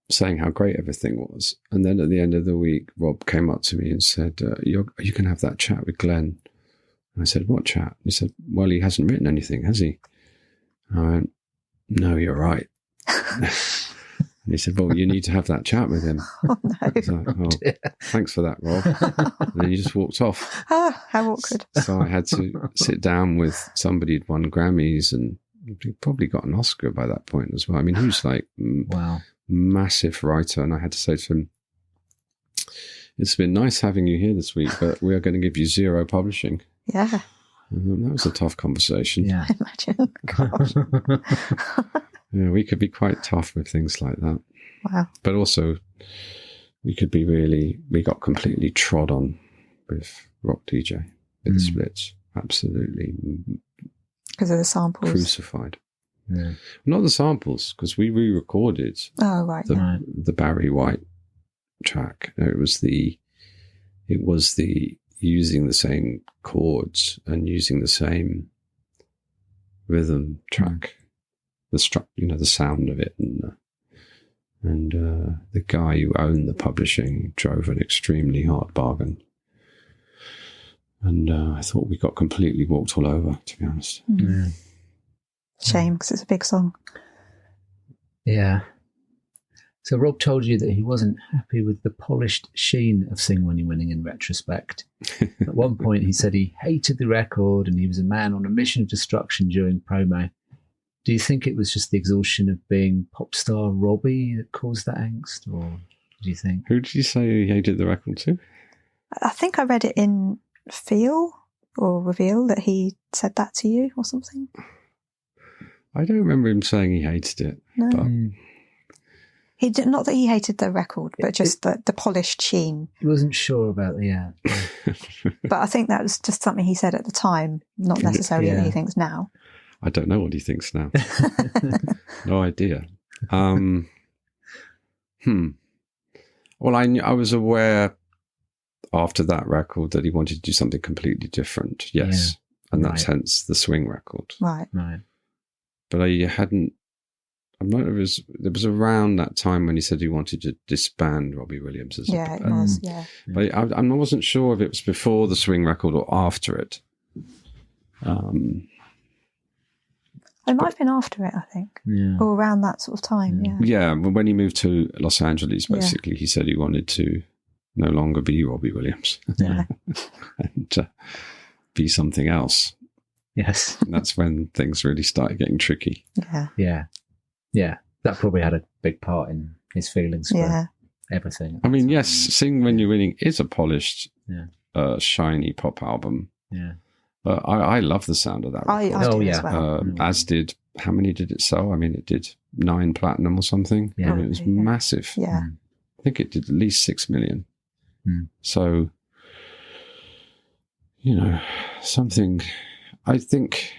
saying how great everything was. And then at the end of the week, Rob came up to me and said, you can have that chat with Glenn. And I said, what chat? He said, well, he hasn't written anything, has he? I went, no, you're right. And he said, well, you need to have that chat with him. Oh, no. I was like, oh, thanks for that, Rob. And then he just walked off. Ah, how awkward. So I had to sit down with somebody who'd won Grammys and he probably got an Oscar by that point as well. I mean, he was like massive writer. And I had to say to him, it's been nice having you here this week, but we are going to give you 0 publishing. Yeah. That was a tough conversation. Yeah. Imagine. Gosh. Yeah, we could be quite tough with things like that. Wow. But also, we got completely trod on with Rock DJ, with the splits. Absolutely. Because of the samples. Crucified. Yeah. Not the samples, because we re-recorded Oh, right. the Barry White track. No, it was the using the same chords and using the same rhythm track. The sound of it, and the guy who owned the publishing drove an extremely hard bargain, and I thought we got completely walked all over, to be honest. Mm. Yeah. Shame, because it's a big song. Yeah. So Rob told you that he wasn't happy with the polished sheen of Sing When You're Winning in retrospect. At one point, he said he hated the record and he was a man on a mission of destruction during promo. Do you think it was just the exhaustion of being pop star Robbie that caused that angst, or do you think? Who did you say he hated the record to? I think I read it in Feel or Reveal that he said that to you or something. I don't remember him saying he hated it. No. But He did, not that he hated the record, but just the polished sheen. He wasn't sure about the But I think that was just something he said at the time, not necessarily that he thinks now. I don't know what he thinks now. No idea. Well, I was aware after that record that he wanted to do something completely different. Yes. Yeah. And that's hence the swing record. Right. Right. But I I'm not. It was around that time when he said he wanted to disband Robbie Williams as Yeah, it was. Yeah. But I wasn't sure if it was before the swing record or after it. It might have been after it, I think, or around that sort of time. Yeah. Yeah, when he moved to Los Angeles, basically, he said he wanted to no longer be Robbie Williams and be something else. Yes. And that's when things really started getting tricky. Yeah. That probably had a big part in his feelings for everything. I mean, yes, Sing When You're Winning is a polished, shiny pop album. Yeah. But I love the sound of that record. I do as well. As did, how many did it sell? I mean, it did 9 platinum or something. Yeah. I mean, it was massive. Yeah. I think it did at least 6 million. Mm. So, something, I think,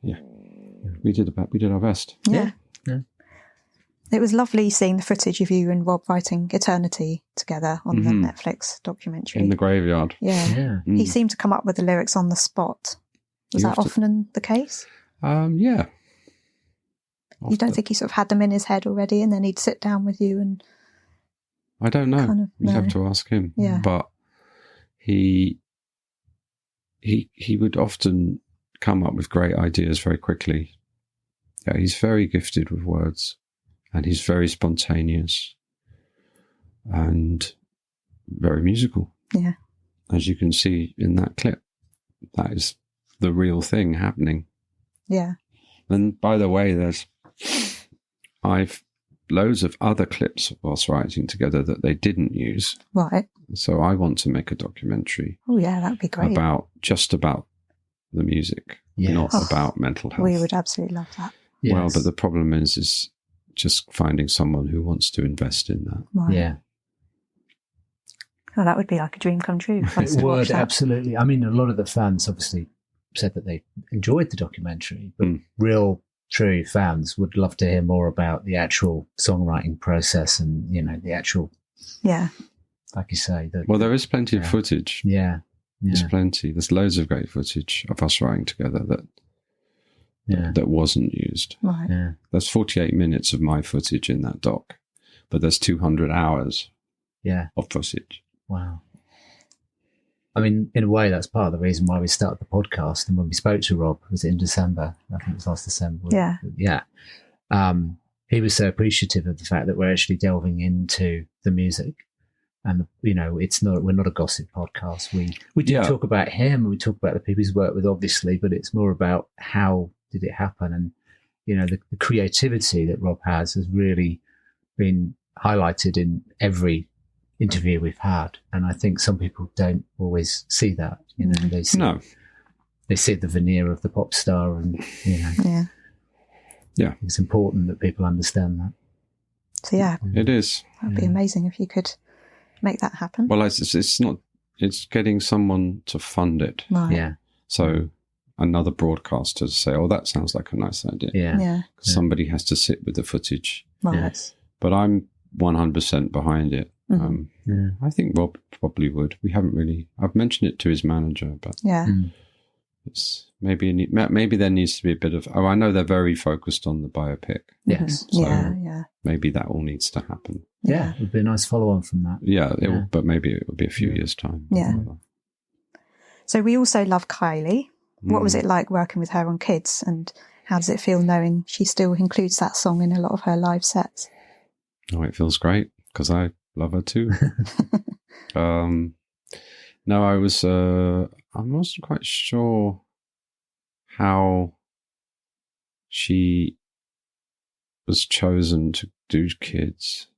we did our best. Yeah. It was lovely seeing the footage of you and Rob writing Eternity together on the Netflix documentary. In the graveyard. Yeah. He seemed to come up with the lyrics on the spot. Was that often the case? Yeah. You don't think he sort of had them in his head already and then he'd sit down with you and... I don't know. You'd have to ask him. Yeah. But he would often come up with great ideas very quickly. Yeah, he's very gifted with words and he's very spontaneous and very musical. Yeah. As you can see in that clip, that is the real thing happening. Yeah. And by the way, I've loads of other clips of us writing together that they didn't use. Right. So I want to make a documentary. Oh yeah, that'd be great. About the music, not about mental health. We would absolutely love that. Yes. Well, but the problem is just finding someone who wants to invest in that. Right. Yeah. Oh, that would be like a dream come true. It would, absolutely. I mean, a lot of the fans obviously said that they enjoyed the documentary, but real, true fans would love to hear more about the actual songwriting process and, the actual... Yeah. Like you say. Well, there is plenty of footage. Yeah. There's plenty. There's loads of great footage of us writing together that wasn't used. Right. Yeah. There's 48 minutes of my footage in that doc, but there's 200 hours of footage. Wow. I mean, in a way, that's part of the reason why we started the podcast. And when we spoke to Rob, was it in December? I think it was last December. Yeah. He was so appreciative of the fact that we're actually delving into the music. And, we're not a gossip podcast. We do talk about him and we talk about the people he's worked with, obviously, but it's more about how did it happen. And, the creativity that Rob has really been highlighted in every interview we've had. And I think some people don't always see that. They see the veneer of the pop star and, Yeah. It's important that people understand that. So, It is. That'd be amazing if you could make that happen. Well, it's getting someone to fund it. Right. Yeah. So another broadcaster to say, oh, that sounds like a nice idea. Yeah. Somebody has to sit with the footage. Right. Yes. But I'm 100% behind it. I think Rob probably would. I've mentioned it to his manager, but it's maybe there needs to be a bit of, I know they're very focused on the biopic. Yes. So maybe that all needs to happen. Yeah. It would be a nice follow on from that. Yeah, but maybe it will be a few years' time. Yeah. So we also love Kylie. What was it like working with her on Kids, and how does it feel knowing she still includes that song in a lot of her live sets? Oh, it feels great because I love her too. No, I wasn't quite sure how she was chosen to do Kids.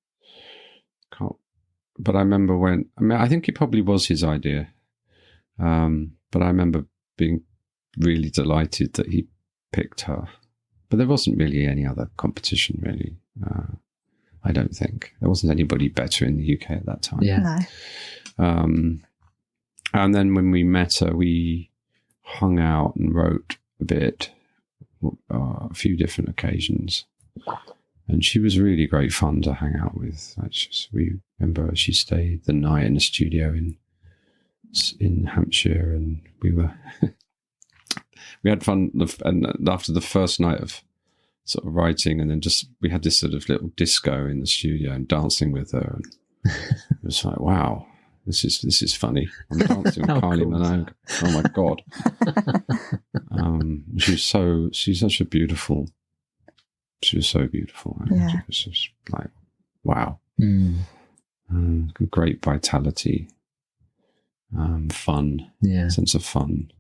But I remember I think it probably was his idea. But I remember being really delighted that he picked her. But there wasn't really any other competition, really. I don't think. There wasn't anybody better in the UK at that time. Yeah. No. And then when we met her, we hung out and wrote a bit, a few different occasions. And she was really great fun to hang out with. We remember she stayed the night in a studio in Hampshire, and we we had fun. And after the first night of sort of writing, and then we had this sort of little disco in the studio and dancing with her. And it was like, wow, this is funny. I'm dancing with Kylie Minogue. Oh my God. She's such a beautiful, she was so beautiful. Yeah. It was just like, wow. Mm. Great vitality, fun, sense of fun.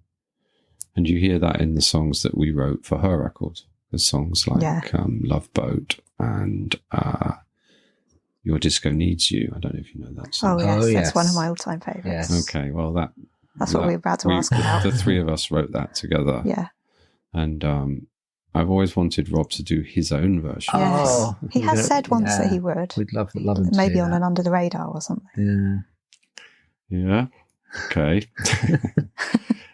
And you hear that in the songs that we wrote for her record. The songs like Love Boat and Your Disco Needs You. I don't know if you know that song. Oh, yes. That's one of my all-time favourites. Yes. Okay, well, that's what we were about to ask about. The three of us wrote that together. Yeah. And I've always wanted Rob to do his own version. Yes. Oh, he has said once that he would. We'd love him to maybe do on that. an Under the Radar or something. Yeah. Okay.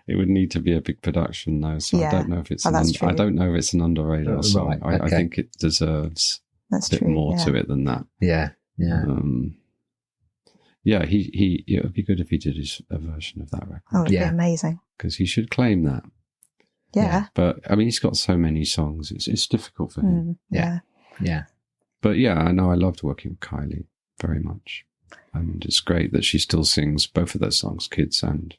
It would need to be a big production though, so I don't know if it's I don't know if it's an under radar song. Right, I think it deserves a bit more to it than that. Yeah. It would be good if he did a version of that record. Oh, it'd be amazing. Because he should claim that. Yeah. But I mean, he's got so many songs; it's difficult for him. Yeah. But yeah, I know I loved working with Kylie very much, and it's great that she still sings both of those songs, "Kids" and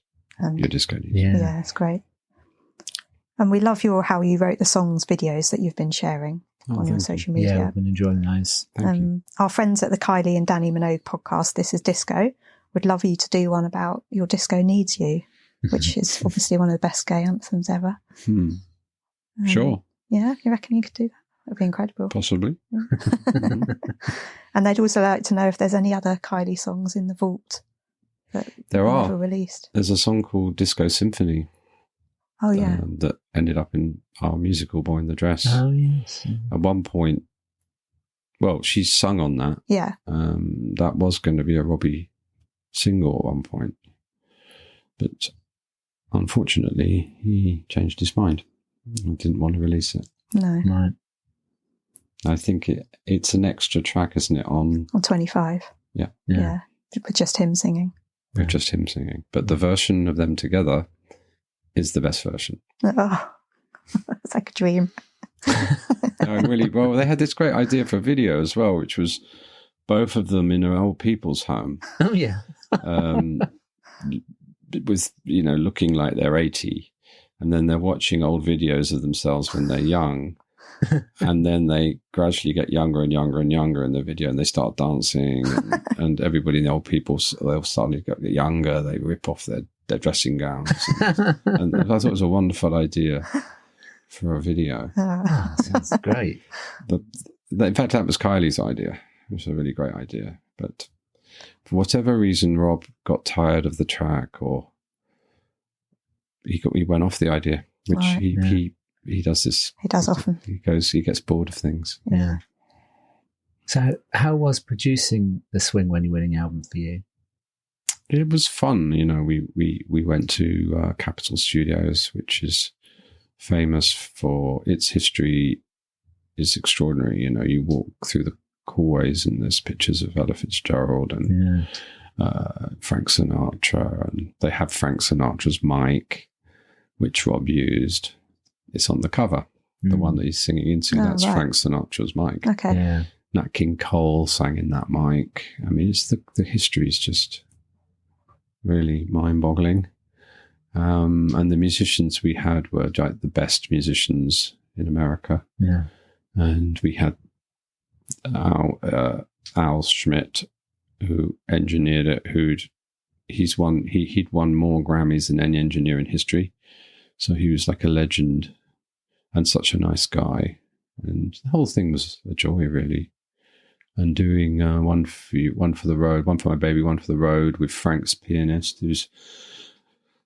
Your Disco Needs. Yeah, it's great. And we love how you wrote the songs videos that you've been sharing on your social media. Yeah, we've been enjoying those. Thank you. Our friends at the Kylie and Danny Minogue podcast, This Is Disco, would love you to do one about Your Disco Needs You, which is obviously one of the best gay anthems ever. Sure. Yeah, you reckon you could do that? That would be incredible. Possibly. And they'd also like to know if there's any other Kylie songs in the vault that There were are. never released. There's a song called Disco Symphony. Oh, yeah. That ended up in our musical Boy in the Dress. Oh, yes. At one point, well, she sung on that. Yeah. That was going to be a Robbie single at one point. But unfortunately, he changed his mind and didn't want to release it. No. Right. I think it's an extra track, isn't it, on 25. Yeah. With just him singing. With just him singing. But the version of them together is the best version. Oh, it's like a dream. No, really, well, they had this great idea for a video as well, which was both of them in an old people's home. Oh, yeah. With, looking like they're 80. And then they're watching old videos of themselves when they're young. And then they gradually get younger and younger and younger in the video, and they start dancing, and everybody in the old people, they'll suddenly get younger. They rip off their dressing gowns. And I thought it was a wonderful idea for a video. Oh, sounds great. In fact, that was Kylie's idea. It was a really great idea. But for whatever reason, Rob got tired of the track, or he went off the idea, which he does this. He does often. He gets bored of things. Yeah. So how was producing the Swing When You're Winning album for you? It was fun. We went to Capitol Studios, which is famous for its history is extraordinary. You walk through the hallways and there's pictures of Ella Fitzgerald and Frank Sinatra, and they have Frank Sinatra's mic, which Rob used. It's on the cover, the one that he's singing into. That's right. Frank Sinatra's mic. Okay. Yeah. Nat King Cole sang in that mic. I mean, it's the history is just really mind-boggling. And the musicians we had were like the best musicians in America. Yeah. And we had Al Schmidt, who engineered it. He'd won more Grammys than any engineer in history. So he was like a legend and such a nice guy. And the whole thing was a joy, really. And doing one for the road, one for my baby, one for the road with Frank's pianist, I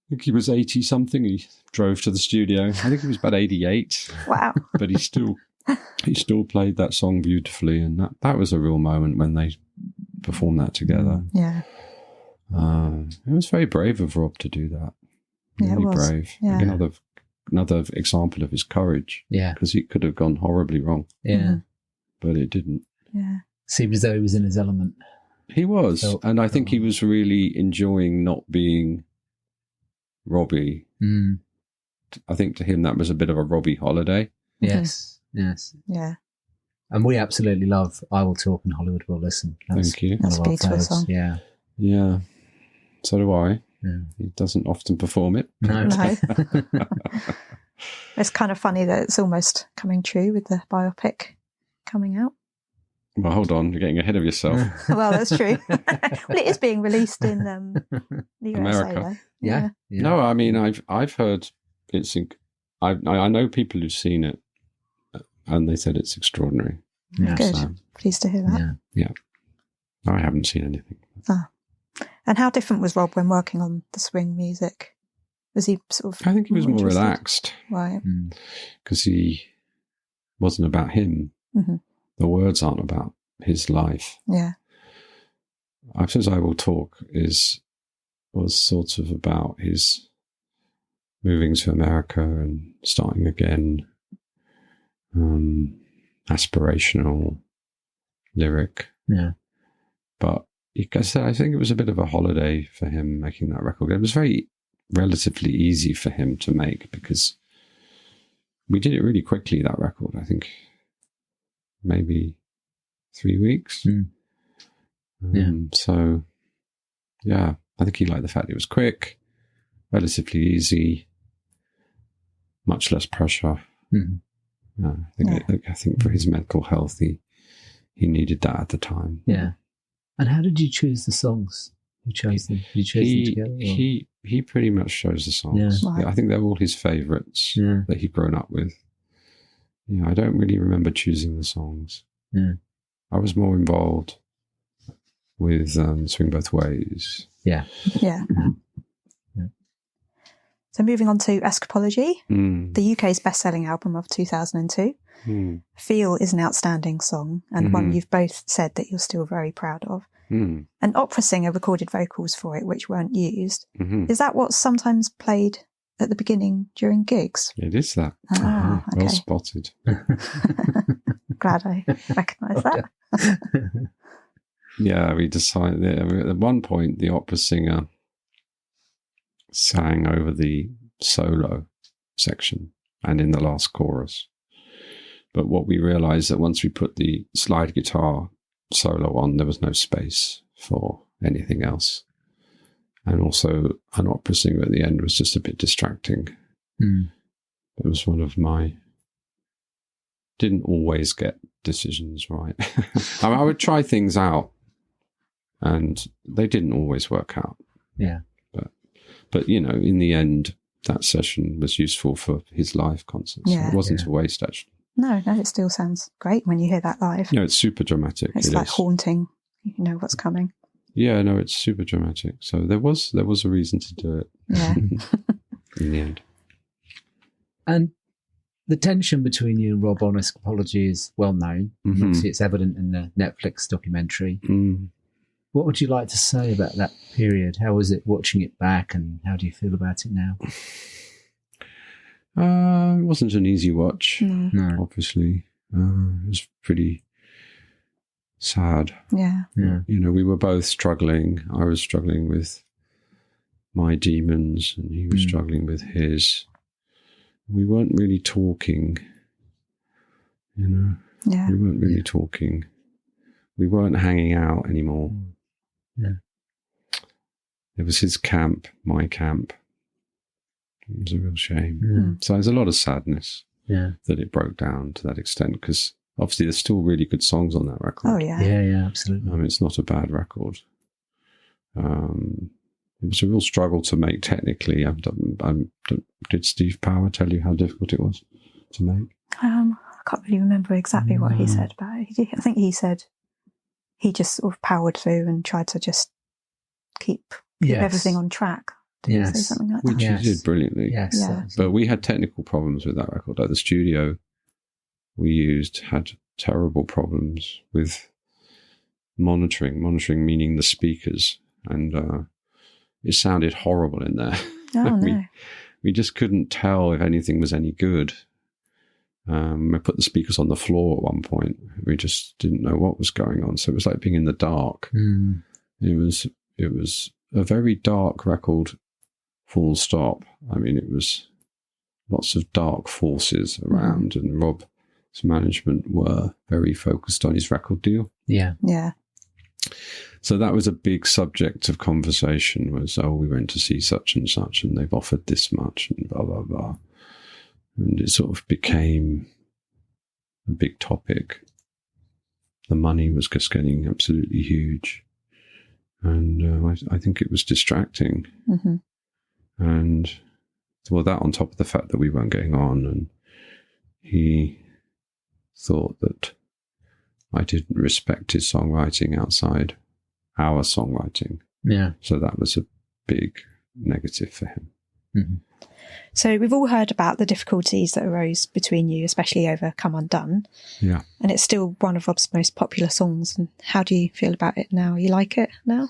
think he was 80 something. He drove to the studio. I think he was about 88. Wow. But he still played that song beautifully. And that was a real moment when they performed that together. Yeah. It was very brave of Rob to do that. Yeah, Really it was. brave. Yeah. Like another example of his courage. Yeah. Because it could have gone horribly wrong. Yeah. But it didn't. Yeah. Seemed as though he was in his element. He was. And I think he was really enjoying not being Robbie. I think to him that was a bit of a Robbie holiday. Yes. Yeah. And we absolutely love I Will Talk and Hollywood Will Listen. Thank you. That's a beautiful song. Yeah. Yeah. So do I. Yeah. He doesn't often perform it. No. It's kind of funny that it's almost coming true with the biopic coming out. Well, hold on. You're getting ahead of yourself. Well, that's true. Well, it is being released in the USA, America. though. Yeah. No, I mean, I've heard it's. I know people who've seen it, and they said it's extraordinary. Yeah. Good. So, Pleased to hear that. Yeah. I haven't seen anything. And how different was Rob when working on the swing music? Was he sort of... I think he was more interested? relaxed Right. because he wasn't about him. Mm-hmm. The words aren't about his life. Yeah. I suppose I Will Talk was sort of about his moving to America and starting again. Aspirational lyric. Yeah. But I think it was a bit of a holiday for him making that record. It was relatively easy for him to make because we did it really quickly, that record. I think maybe 3 weeks. So, yeah, I think he liked the fact it was quick, relatively easy, much less pressure. I think for his mental health, he needed that at the time. Yeah. And how did you choose the songs? Who chose them? Did you choose them together? Or? He pretty much chose the songs. Yeah. Right. I think they're all his favourites that he'd grown up with. Yeah, I don't really remember choosing the songs. Yeah. I was more involved with Swing Both Ways. Yeah. Yeah. So moving on to Escapology, the UK's best-selling album of 2002. Feel is an outstanding song and one you've both said that you're still very proud of. An opera singer recorded vocals for it which weren't used. Is that what's sometimes played at the beginning during gigs? It is that. Ah, Well okay. spotted. Glad I recognise that. Yeah, we decided at one point the opera singer sang over the solo section and in the last chorus. But what we realised that once we put the slide guitar solo on, there was no space for anything else. And also an opera singer at the end was just a bit distracting. It was one of my... Didn't always get decisions right. I would try things out and they didn't always work out. Yeah. But you know, in the end, that session was useful for his live concerts. Yeah. It wasn't a waste, actually. No, it still sounds great when you hear that live. No, it's super dramatic. It's like is. haunting. You know what's coming. Yeah, no, it's super dramatic. So there was a reason to do it. Yeah. In the end. And the tension between you and Rob on Escapology is well known. Obviously, it's evident in the Netflix documentary. What would you like to say about that period? How was it watching it back and how do you feel about it now? It wasn't an easy watch, No. obviously. It was pretty sad. Yeah. Yeah. You know, we were both struggling. I was struggling with my demons and he was struggling with his. We weren't really talking, you know. Yeah. We weren't really talking. We weren't hanging out anymore. Yeah. It was his camp, my camp. It was a real shame. So there's a lot of sadness that it broke down to that extent because obviously there's still really good songs on that record. Oh, yeah. Yeah, absolutely. I mean, it's not a bad record. It was a real struggle to make technically. Did Steve Power tell you how difficult it was to make? I can't really remember exactly what he said about it. I think he said he just sort of powered through and tried to just keep everything on track. Did he say something like that? Which he did brilliantly. Yes. Yeah. But we had technical problems with that record. Like the studio we used had terrible problems with monitoring meaning the speakers. And it sounded horrible in there. Oh, no. We just couldn't tell if anything was any good. I put the speakers on the floor at one point. We just didn't know what was going on. So it was like being in the dark. It was a very dark record, full stop. I mean, it was lots of dark forces around, and Rob's management were very focused on his record deal. Yeah. Yeah. So that was a big subject of conversation, was, we went to see such and they've offered this much and blah, blah, blah. And it sort of became a big topic. The money was just getting absolutely huge. And I think it was distracting. Mm-hmm. And, well, that on top of the fact that we weren't getting on, and he thought that I didn't respect his songwriting outside our songwriting. Yeah. So that was a big negative for him. Mm-hmm. So we've all heard about the difficulties that arose between you, especially over Come Undone. Yeah. And it's still one of Rob's most popular songs. And how do you feel about it now? You like it now?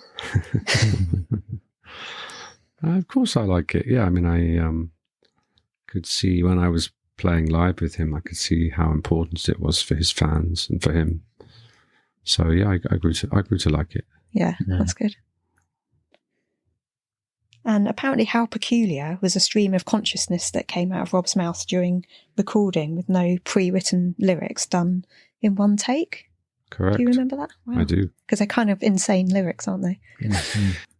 Of course I like it. Yeah, I mean, I could see when I was playing live with him, I could see how important it was for his fans and for him. So yeah, I grew to like it. Yeah, that's good. And apparently How Peculiar was a stream of consciousness that came out of Rob's mouth during recording with no pre-written lyrics, done in one take. Correct. Do you remember that? Wow. I do. Because they're kind of insane lyrics, aren't they?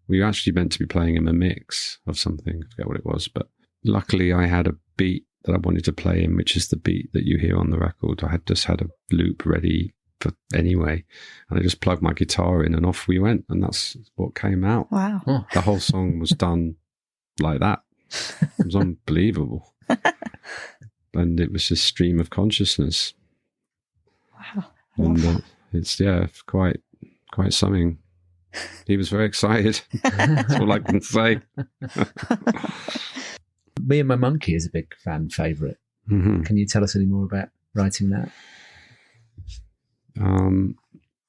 We were actually meant to be playing him a mix of something, I forget what it was, but luckily I had a beat that I wanted to play in, which is the beat that you hear on the record. I had just had a loop ready for anyway, and I just plugged my guitar in and off we went, and that's what came out. Wow. Oh. The whole song was done like that. It was unbelievable. And it was a stream of consciousness. Wow. And it's quite something. He was very excited. That's all I can say. Me and My Monkey is a big fan favourite. Mm-hmm. Can you tell us any more about writing that?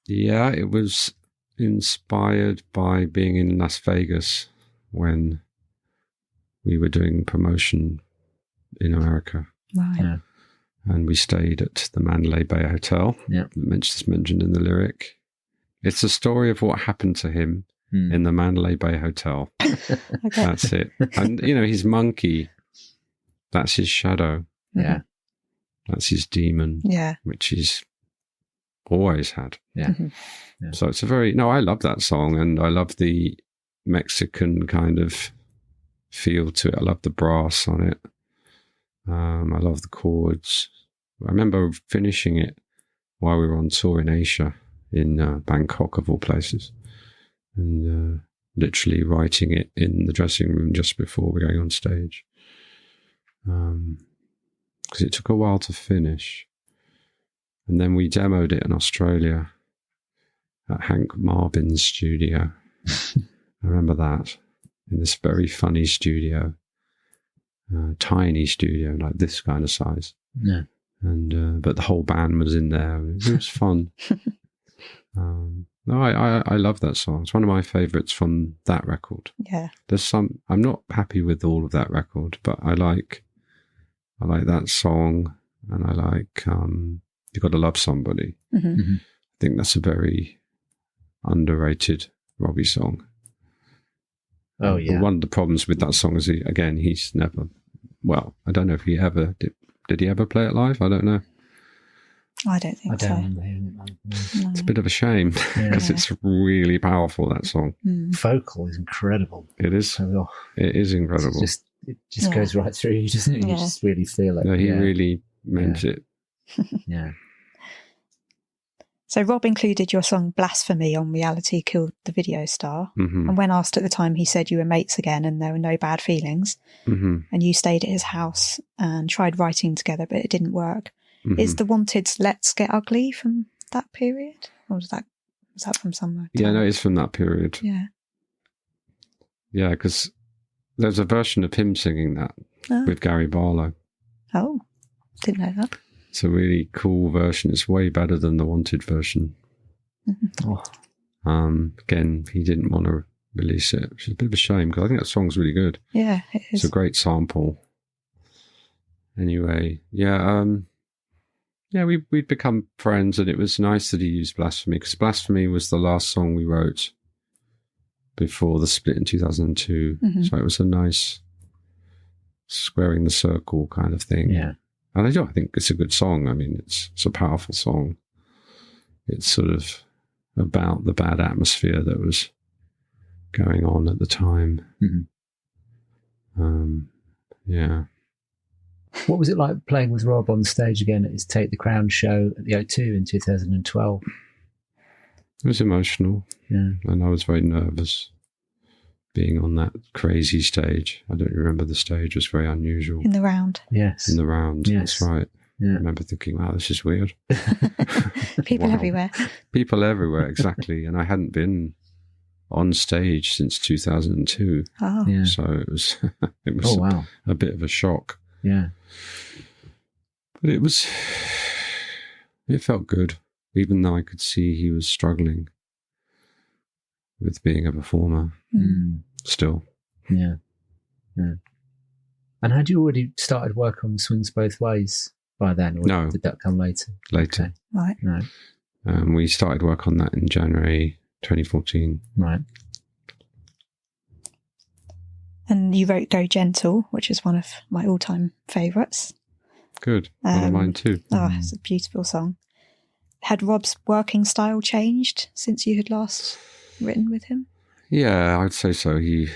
Yeah, it was inspired by being in Las Vegas when we were doing promotion in America. Right. Yeah. And we stayed at the Mandalay Bay Hotel. Yeah. It's mentioned in the lyric. It's a story of what happened to him in the Mandalay Bay Hotel. Okay. That's it. And, his monkey, that's his shadow. Yeah. That's his demon, Yeah. which he's always had. Yeah. Mm-hmm. Yeah. So it's I love that song, and I love the Mexican kind of feel to it. I love the brass on it. I love the chords. I remember finishing it while we were on tour in Asia, in Bangkok of all places, and literally writing it in the dressing room just before we're going on stage, because it took a while to finish. And then we demoed it in Australia at Hank Marvin's studio. I remember that, in this very funny studio, tiny studio, like this kind of size. Yeah. And but the whole band was in there. It was fun. No, I love that song. It's one of my favourites from that record. Yeah. I'm not happy with all of that record, but I like that song, and I like You Gotta Love Somebody. Mm-hmm. Mm-hmm. I think that's a very underrated Robbie song. Oh, yeah. One of the problems with that song is he's never, well, I don't know if he ever did he ever play it live? I don't know. I don't think I don't so. remember hearing it. No. It's a bit of a shame because Yeah. it's really powerful, that song. Mm. Vocal is incredible. It is. So, It is incredible. It just Yeah. goes right through you, doesn't it? You Yeah. just really feel it. No, he yeah. really meant it. Yeah. So Rob included your song Blasphemy on Reality Killed the Video Star. Hmm. And when asked at the time, he said you were mates again and there were no bad feelings. Hmm. And you stayed at his house and tried writing together, but it didn't work. Hmm. Is the Wanted's Let's Get Ugly from that period? Or was that from somewhere? Yeah, no, it's from that period. Yeah. Yeah, because there's a version of him singing that Oh. with Gary Barlow. Oh, didn't know that. It's a really cool version. It's way better than the Wanted version. Mm-hmm. Oh, Again, he didn't want to release it, which is a bit of a shame because I think that song's really good. Yeah, it It's is. a great sample. Anyway, we'd become friends, and it was nice that he used Blasphemy, because Blasphemy was the last song we wrote before the split in 2002. Mhm. So it was a nice squaring the circle kind of thing. Yeah. And I think it's a good song. I mean, it's a powerful song. It's sort of about the bad atmosphere that was going on at the time. Mm-hmm. Yeah. What was it like playing with Rob on stage again at his Take the Crown show at the O2 in 2012? It was emotional. Yeah. And I was very nervous being on that crazy stage. I don't remember the stage. It was very unusual. In the round. Yes. In the round. Yes. That's right. Yeah. I remember thinking, wow, this is weird. People Wow. everywhere. People everywhere, exactly. And I hadn't been on stage since 2002. Oh. Yeah. So it was Oh, wow. a bit of a shock. Yeah. But it felt good, even though I could see he was struggling with being a performer still. Yeah. Yeah. And had you already started work on Swings Both Ways by then? Or No. did that come later? Later. Okay. Right. No. We started work on that in January 2014. Right. And you wrote Go Gentle, which is one of my all-time favourites. Good. One of mine too. Oh, it's a beautiful song. Had Rob's working style changed since you had last written with him? Yeah, I'd say so. He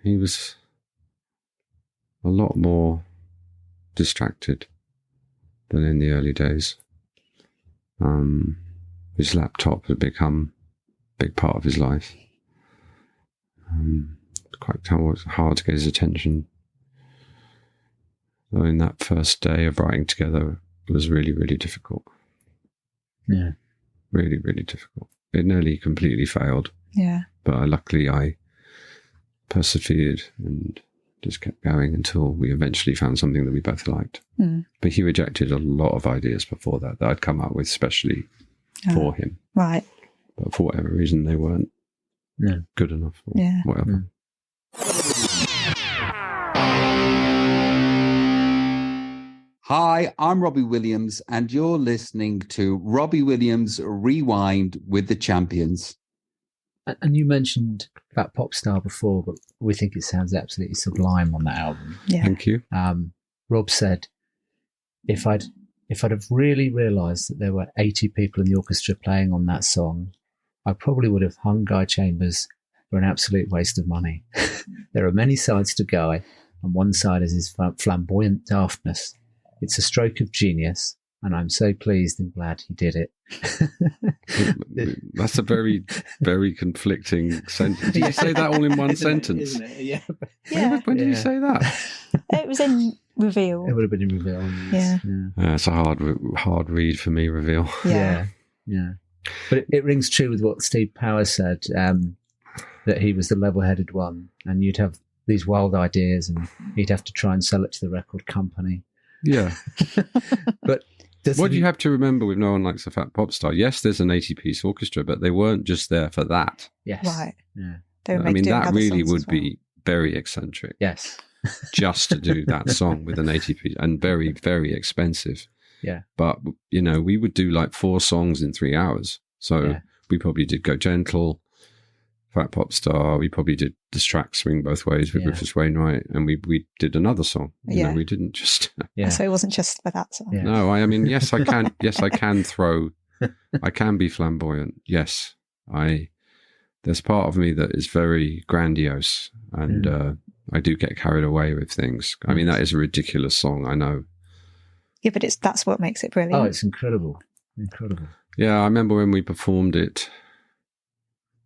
was a lot more distracted than in the early days. His laptop had become a big part of his life. Quite hard to get his attention. So in that first day of writing together, it was really, really difficult. Yeah. Really, really difficult. It nearly completely failed. Yeah. But luckily I persevered and just kept going until we eventually found something that we both liked. But he rejected a lot of ideas before that I'd come up with specially for him. Right. But for whatever reason, they weren't good enough or whatever. Hi, I'm Robbie Williams, and you're listening to Robbie Williams Rewind with the Champions. And you mentioned about Popstar before, but we think it sounds absolutely sublime on that album. Yeah. Thank you. Rob said, if I'd have really realised that there were 80 people in the orchestra playing on that song, I probably would have hung Guy Chambers for an absolute waste of money. There are many sides to Guy, and one side is his flamboyant daftness. It's a stroke of genius, and I'm so pleased and glad he did it. That's a very, very conflicting sentence. Did you say that all in one sentence? Isn't it? Yeah. Yeah. When did you say that? It was in Reveal. It would have been in Reveal. Yeah. It's a hard read for me, Reveal. Yeah. Yeah. But it rings true with what Steve Powers said, that he was the level-headed one, and you'd have these wild ideas, and he'd have to try and sell it to the record company. Yeah. But what do you have to remember with No One Likes a Fat Pop Star? Yes, there's an 80-piece orchestra, but they weren't just there for that. Yes. Right. Yeah. They were I mean, doing that other really songs would as well. be very eccentric. Yes. Just to do that song with an 80-piece, and very, very expensive. Yeah. But, we would do like 4 songs in 3 hours. So we probably did Go Gentle, Fat Pop Star. We probably did Distract Swing Both Ways with Rufus Wainwright, and we did another song. We didn't just. Yeah. So it wasn't just for that song. Yeah. No, I mean, yes, I can. Yes, I can throw. I can be flamboyant. Yes, there's part of me that is very grandiose, and I do get carried away with things. I mean, that is a ridiculous song, I know. Yeah, but that's what makes it brilliant. Oh, it's incredible. Incredible. Yeah, I remember when we performed it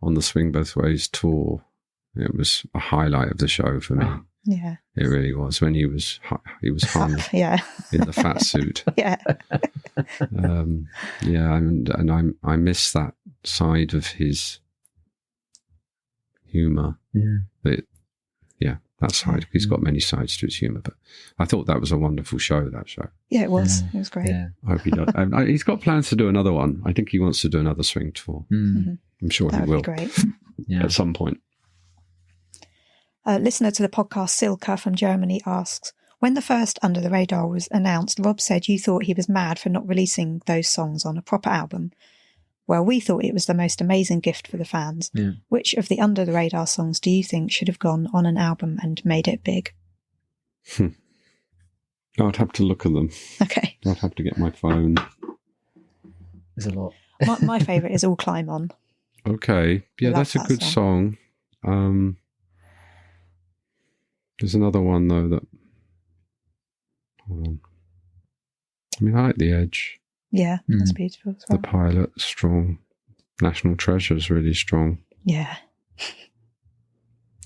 on the Swing Both Ways tour. It was a highlight of the show for me. Yeah. It really was, when he was hung Yeah. in the fat suit. Yeah. And I miss that side of his humour. Yeah. But that side. He's got many sides to his humour, but I thought that was a wonderful show, that show. Yeah, it was. It was great. Yeah. I hope he does. He's got plans to do another one. I think he wants to do another swing tour. I'm sure That he would will be great. at some point. A listener to the podcast, Silka from Germany, asks, when the first Under the Radar was announced, Rob said you thought he was mad for not releasing those songs on a proper album. Well, we thought it was the most amazing gift for the fans. Yeah. Which of the Under the Radar songs do you think should have gone on an album and made it big? I'd have to look at them. Okay. I'd have to get my phone. There's a lot. My favourite is All Climb On. Okay. Yeah, Love that's a that good song. There's another one, though, that... Hold on. I mean, I like The Edge. Yeah, that's beautiful as well. The Pilot, strong. National Treasure's really strong. Yeah.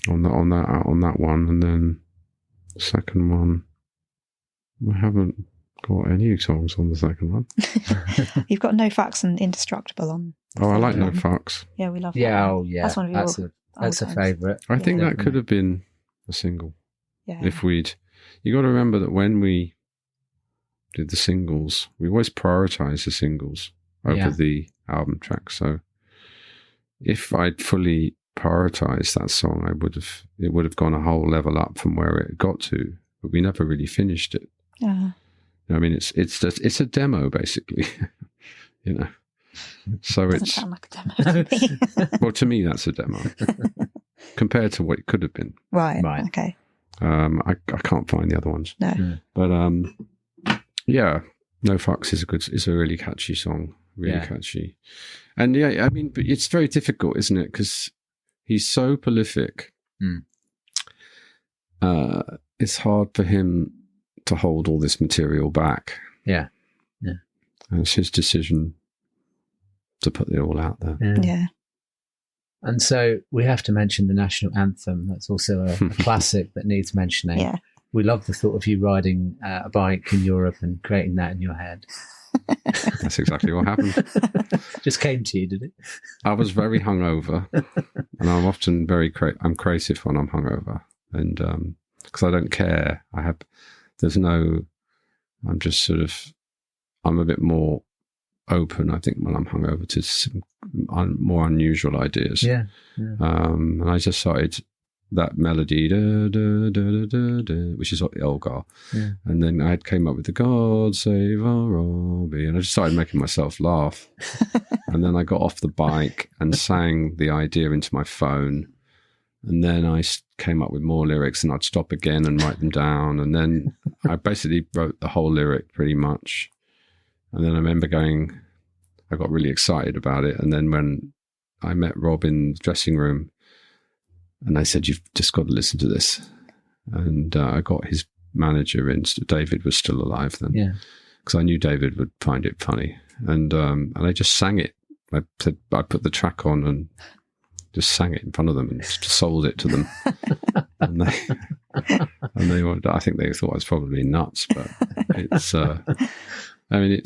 On that one. And then the second one... I haven't got any songs on the second one. You've got No Fucks and Indestructible on. Oh, I like No Fucks. Yeah, we love that. Yeah, one. oh yeah. That's one of your That's a old times. favourite. I think that Definitely. could have been a single. Yeah. If we'd... You got to remember that when we did the singles, we always prioritised the singles over the album track. So if I'd fully prioritised that song, it would have gone a whole level up from where it got to, but we never really finished it. I mean, it's a demo basically, you know. So Doesn't it's sound like a demo to me. well, to me that's a demo compared to what it could have been. Right. Right. Okay. I can't find the other ones. No. But yeah, No Fucks is a really catchy song, really catchy, and yeah, I mean, but it's very difficult, isn't it? Because he's so prolific. It's hard for him to hold all this material back. Yeah. And it's his decision to put it all out there. Yeah. And so we have to mention the national anthem. That's also a classic that needs mentioning. Yeah. We love the thought of you riding a bike in Europe and creating that in your head. That's exactly what happened. Just came to you, did it? I was very hungover, and I'm often I'm creative when I'm hungover, and because I don't care. I'm just sort of, I'm a bit more open, I think, when I'm hungover to some more unusual ideas. Yeah. And I just started that melody, da, da, da, da, da, which is what the Olgar. Yeah. And then I came up with the God Save Our Robbie, and I just started making myself laugh. And then I got off the bike and sang the idea into my phone. And then I came up with more lyrics, and I'd stop again and write them down. And then I basically wrote the whole lyric pretty much. And then I remember I got really excited about it. And then when I met Rob in the dressing room, and I said, "You've just got to listen to this." And I got his manager in. David was still alive then. Yeah. Because I knew David would find it funny. And I just sang it. I put the track on and just sang it in front of them and sold it to them. and they were, I think they thought I was probably nuts, but it's, I mean,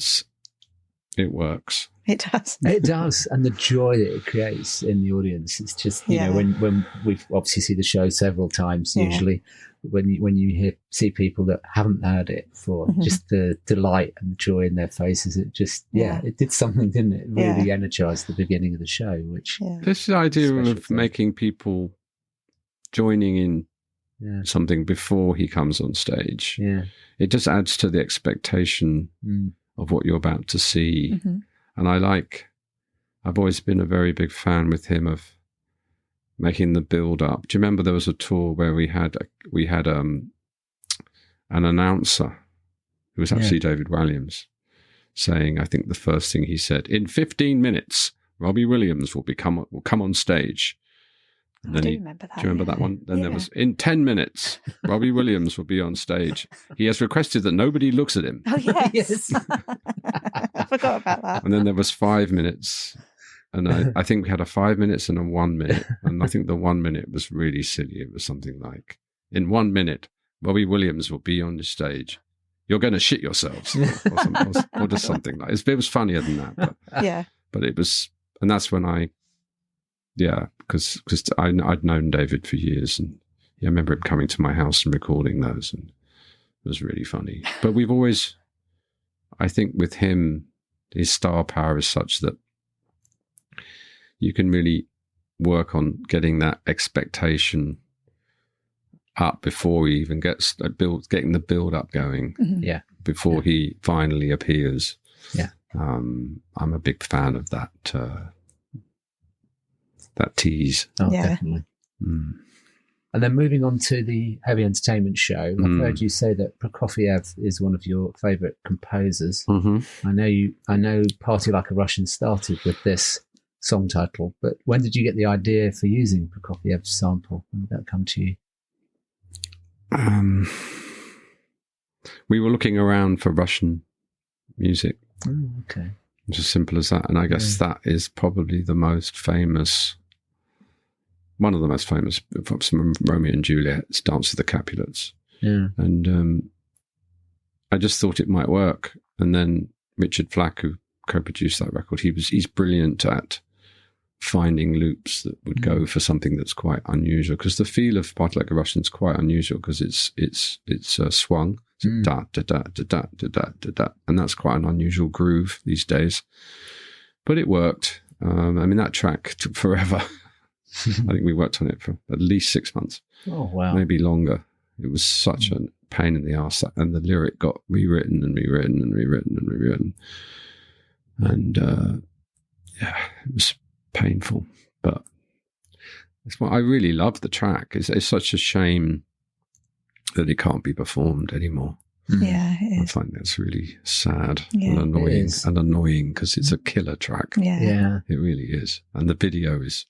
it works. It does. It does. And the joy that it creates in the audience, it's just, you know, when we've obviously seen the show several times, usually when you see people that haven't heard it before, just the delight and the joy in their faces, it just, it did something, didn't it? It really energized the beginning of the show, which... This idea of making people joining in something before he comes on stage, it just adds to the expectation of what you're about to see. And I've always been a very big fan with him of making the build up. Do you remember there was a tour where we had an announcer who was actually David Williams saying, I think the first thing he said, in 15 minutes, Robbie Williams will come on stage. And then remember that. Do you remember that one? Then there was, in 10 minutes, Robbie Williams will be on stage. He has requested that nobody looks at him. Oh, yes. I forgot about that. And then there was 5 minutes. And I think we had a 5 minutes and a 1 minute. And I think the 1 minute was really silly. It was something like, in 1 minute, Robbie Williams will be on the stage. You're going to shit yourselves. or just something like it was funnier than that. But it was, and that's when because I'd known David for years, and I remember him coming to my house and recording those, and it was really funny. But we've always, I think with him, his star power is such that you can really work on getting that expectation up before he even gets getting the build up going. Before he finally appears. I'm a big fan of that. That tease. Oh, definitely. And then moving on to the heavy entertainment show, I've heard you say that Prokofiev is one of your favourite composers. I know Party Like a Russian started with this song title, but when did you get the idea for using Prokofiev's sample? When did that come to you? We were looking around for Russian music. Oh, okay. It's as simple as that. And I guess that is probably the most famous, one of the most famous, from Romeo and Juliet's Dance of the Capulets. Yeah. And I just thought it might work. And then Richard Flack, who co-produced that record, he's brilliant at finding loops that would go for something that's quite unusual, because the feel of Party Like a Russian is quite unusual, because it's swung, da da da da da da da da da, and that's quite an unusual groove these days. But it worked. I mean, that track took forever. I think we worked on it for at least 6 months. Oh wow, maybe longer. It was such a pain in the arse, and the lyric got rewritten and rewritten and rewritten and rewritten, and it was painful, but it's what I really love. The track it's such a shame that it can't be performed anymore. Yeah, it is. I find that's really sad and annoying because it's a killer track. Yeah, it really is. And the video is,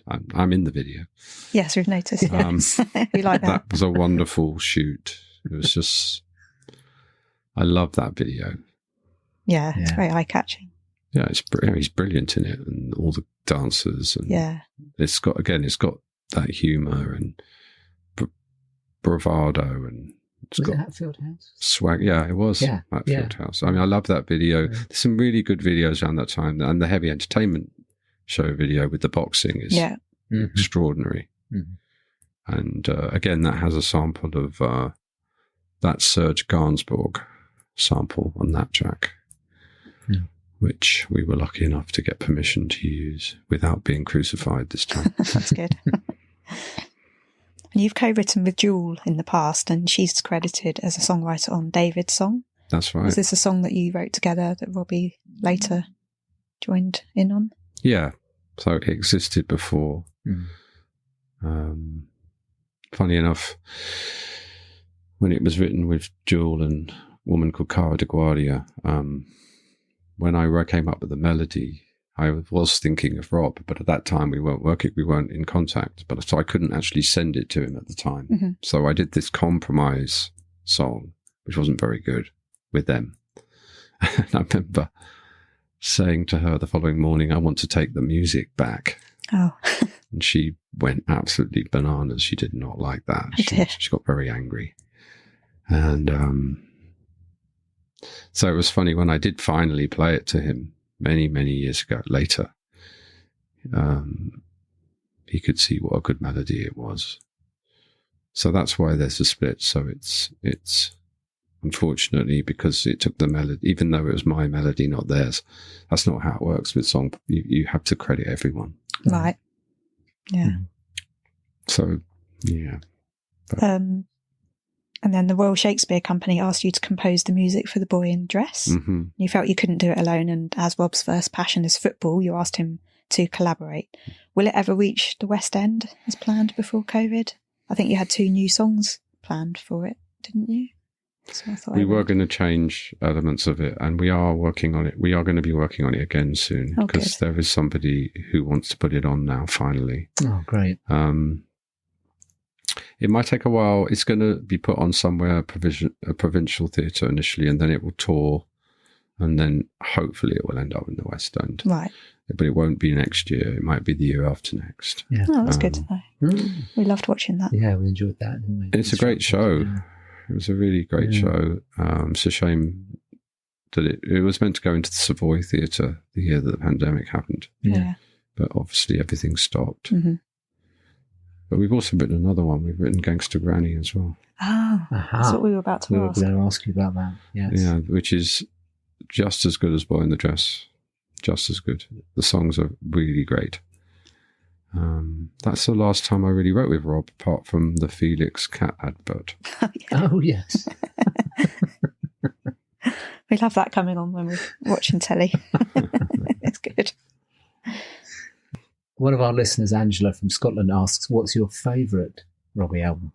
I'm in the video. Yes, we've noticed. We like that. That was a wonderful shoot. It was just, I love that video. Yeah, it's very eye-catching. Yeah, he's brilliant in it, and all the dancers, and it's got that humour and bravado, and it's got Hatfield House swag. Yeah, it was Hatfield House. I mean, I love that video. There's some really good videos around that time, and the heavy entertainment show video with the boxing is extraordinary. And again, that has a sample of that Serge Gainsbourg sample on that track. Which we were lucky enough to get permission to use without being crucified this time. That's good. And you've co-written with Jewel in the past, and she's credited as a songwriter on David's song. That's right. Was this a song that you wrote together that Robbie later joined in on? Yeah. So it existed before. Funny enough, when it was written with Jewel and a woman called Cara de Guardia, when I came up with the melody, I was thinking of Rob, but at that time we weren't in contact, so I couldn't actually send it to him at the time. So I did this compromise song, which wasn't very good, with them. And I remember saying to her the following morning, I want to take the music back. Oh. And she went absolutely bananas. She did not like that. She got very angry. And so it was funny when I did finally play it to him many, many years later. He could see what a good melody it was. So that's why there's a split. So it's unfortunately, because it took the melody, even though it was my melody, not theirs. That's not how it works with song. You have to credit everyone. Right. Yeah. So, yeah. And then the Royal Shakespeare Company asked you to compose the music for The Boy in the Dress. You felt you couldn't do it alone, and as Rob's first passion is football, you asked him to collaborate. Will it ever reach the West End as planned before COVID? I think you had 2 new songs planned for it, didn't you? So I thought we were going to change elements of it, and we are working on it. We are going to be working on it again soon, because there is somebody who wants to put it on now, finally. Oh, great. It might take a while. It's going to be put on somewhere, a provincial theatre initially, and then it will tour, and then hopefully it will end up in the West End. Right. But it won't be next year. It might be the year after next. Yeah. Oh, that's good to know. We loved watching that. Yeah, we enjoyed that, didn't we? It's a great show. Yeah. It was a really great show. It's a shame that it was meant to go into the Savoy Theatre the year that the pandemic happened. Yeah. But obviously everything stopped. But we've also written another one. We've written Gangster Granny as well. Oh, that's what we were about to ask. We were going to ask you about that. Yes. Yeah, which is just as good as Boy in the Dress. Just as good. The songs are really great. That's the last time I really wrote with Rob, apart from the Felix cat advert. Oh, yes. We love that coming on when we're watching telly. It's good. One of our listeners, Angela from Scotland, asks, what's your favourite Robbie album?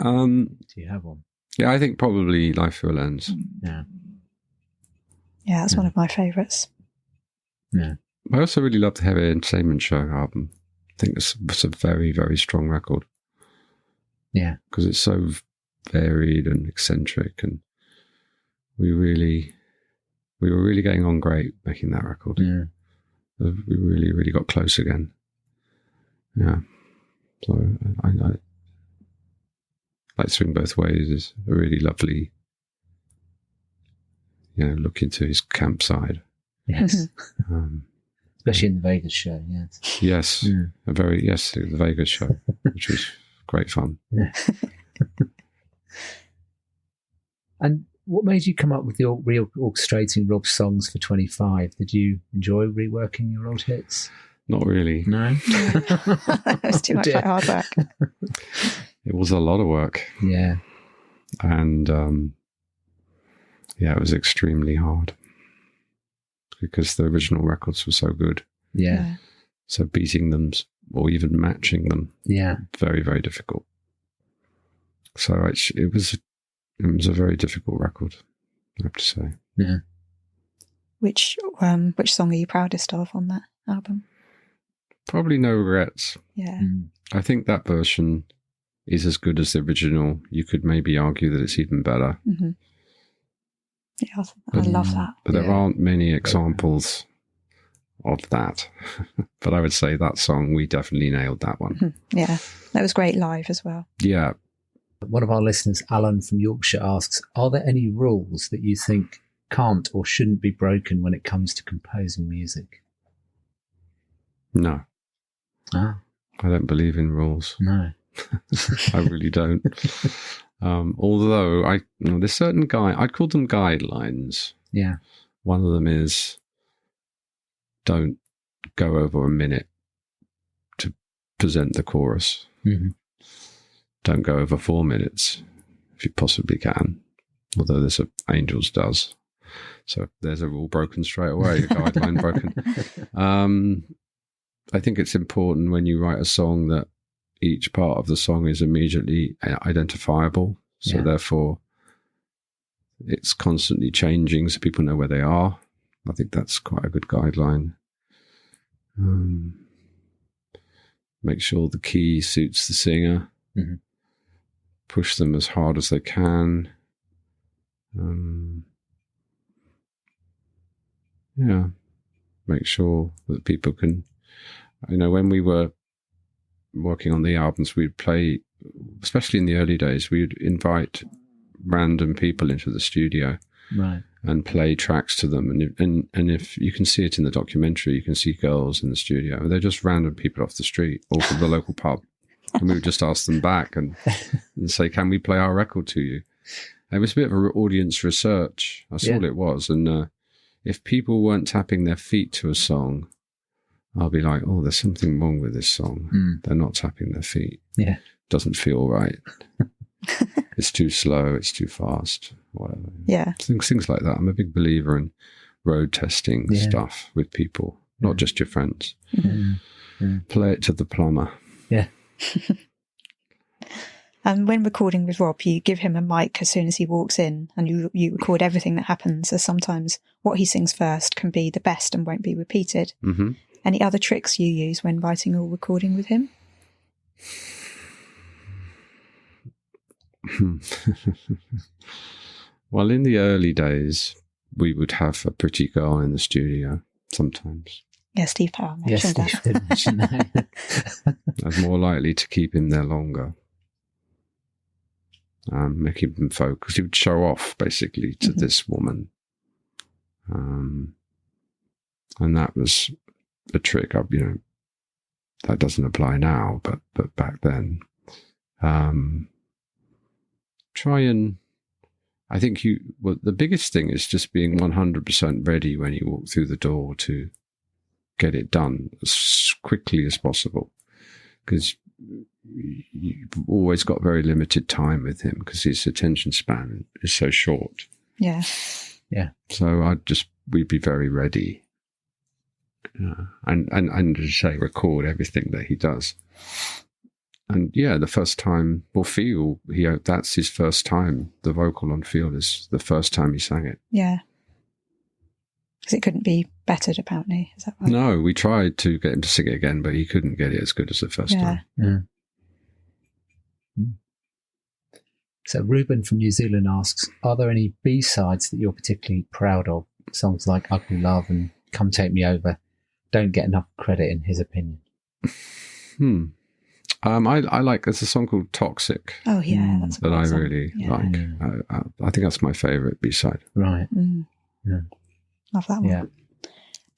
Um, Do you have one? yeah, I think probably Life Thru A Lens. Yeah. Yeah, that's one of my favourites. Yeah. I also really love the Heavy Entertainment Show album. I think it's a very, very strong record Yeah. because it's so varied and eccentric, and we were really getting on great making that record. Yeah. We really, really got close again. Yeah. So I like Swing Both Ways is a really lovely, look into his campsite. Yes. Um, Especially in the Vegas show, yes. yes. Yeah. The Vegas show, which was great fun. Yeah. And what made you come up with the reorchestrating Rob's songs for 25? Did you enjoy reworking your old hits? Not really. No? It was too much like hard work. It was a lot of work. Yeah. And it was extremely hard because the original records were so good. Yeah. So beating them or even matching them, very, very difficult. So it was a very difficult record, I have to say. Yeah. Which song are you proudest of on that album? Probably No Regrets. Yeah. I think that version is as good as the original. You could maybe argue that it's even better. Mm-hmm. Yeah, I love that. But there aren't many examples of that. But I would say that song, we definitely nailed that one. Mm-hmm. Yeah, that was great live as well. Yeah. One of our listeners, Alan from Yorkshire, asks, are there any rules that you think can't or shouldn't be broken when it comes to composing music? No. Ah. I don't believe in rules. No. I really don't. Although there's certain I'd call them guidelines. Yeah. One of them is don't go over a minute to present the chorus. Mm-hmm. Don't go over 4 minutes if you possibly can. Although Angels does. So there's a rule broken straight away, a guideline broken. I think it's important when you write a song that each part of the song is immediately identifiable. So therefore, it's constantly changing so people know where they are. I think that's quite a good guideline. Make sure the key suits the singer. Mm-hmm. Push them as hard as they can. Make sure that people can... when we were working on the albums, we'd play, especially in the early days, we'd invite random people into the studio, right, and play tracks to them. And if you can see it in the documentary, you can see girls in the studio. They're just random people off the street or from the local pub. And we would just ask them back and say, can we play our record to you? And it was a bit of an audience research. That's all it was. And if people weren't tapping their feet to a song, I'll be like, oh, there's something wrong with this song. They're not tapping their feet. Yeah. Doesn't feel right. It's too slow. It's too fast. Whatever. Yeah. Things like that. I'm a big believer in road testing stuff with people, not just your friends. Mm-hmm. Play it to the plumber. Yeah. And when recording with Rob, you give him a mic as soon as he walks in and you record everything that happens, as sometimes what he sings first can be the best and won't be repeated. Mm-hmm. Any other tricks you use when writing or recording with him? Well, in the early days, we would have a pretty girl in the studio sometimes. Yeah, Steve Powell mentioned that. Steve did mention that. That's more likely to keep him there longer. Making him focus. He would show off, basically, to this woman. And that was a trick. That doesn't apply now, but back then. Try and... I think the biggest thing is just being 100% ready when you walk through the door to get it done as quickly as possible. Because you've always got very limited time with him because his attention span is so short. Yeah. Yeah. So we'd be very ready. And to say, record everything that he does. And the first time, Feel, that's his first time. The vocal on Feel is the first time he sang it. Yeah. Because it couldn't be bettered, apparently. Is that right? No, we tried to get him to sing it again, but he couldn't get it as good as the first time. Yeah. So Ruben from New Zealand asks, are there any B-sides that you're particularly proud of? Songs like Ugly Love and Come Take Me Over don't get enough credit in his opinion. I like, there's a song called Toxic. Oh, yeah. That's a that great I song. really like. I think that's my favourite B-side. Right. Yeah. Love that one. Yeah.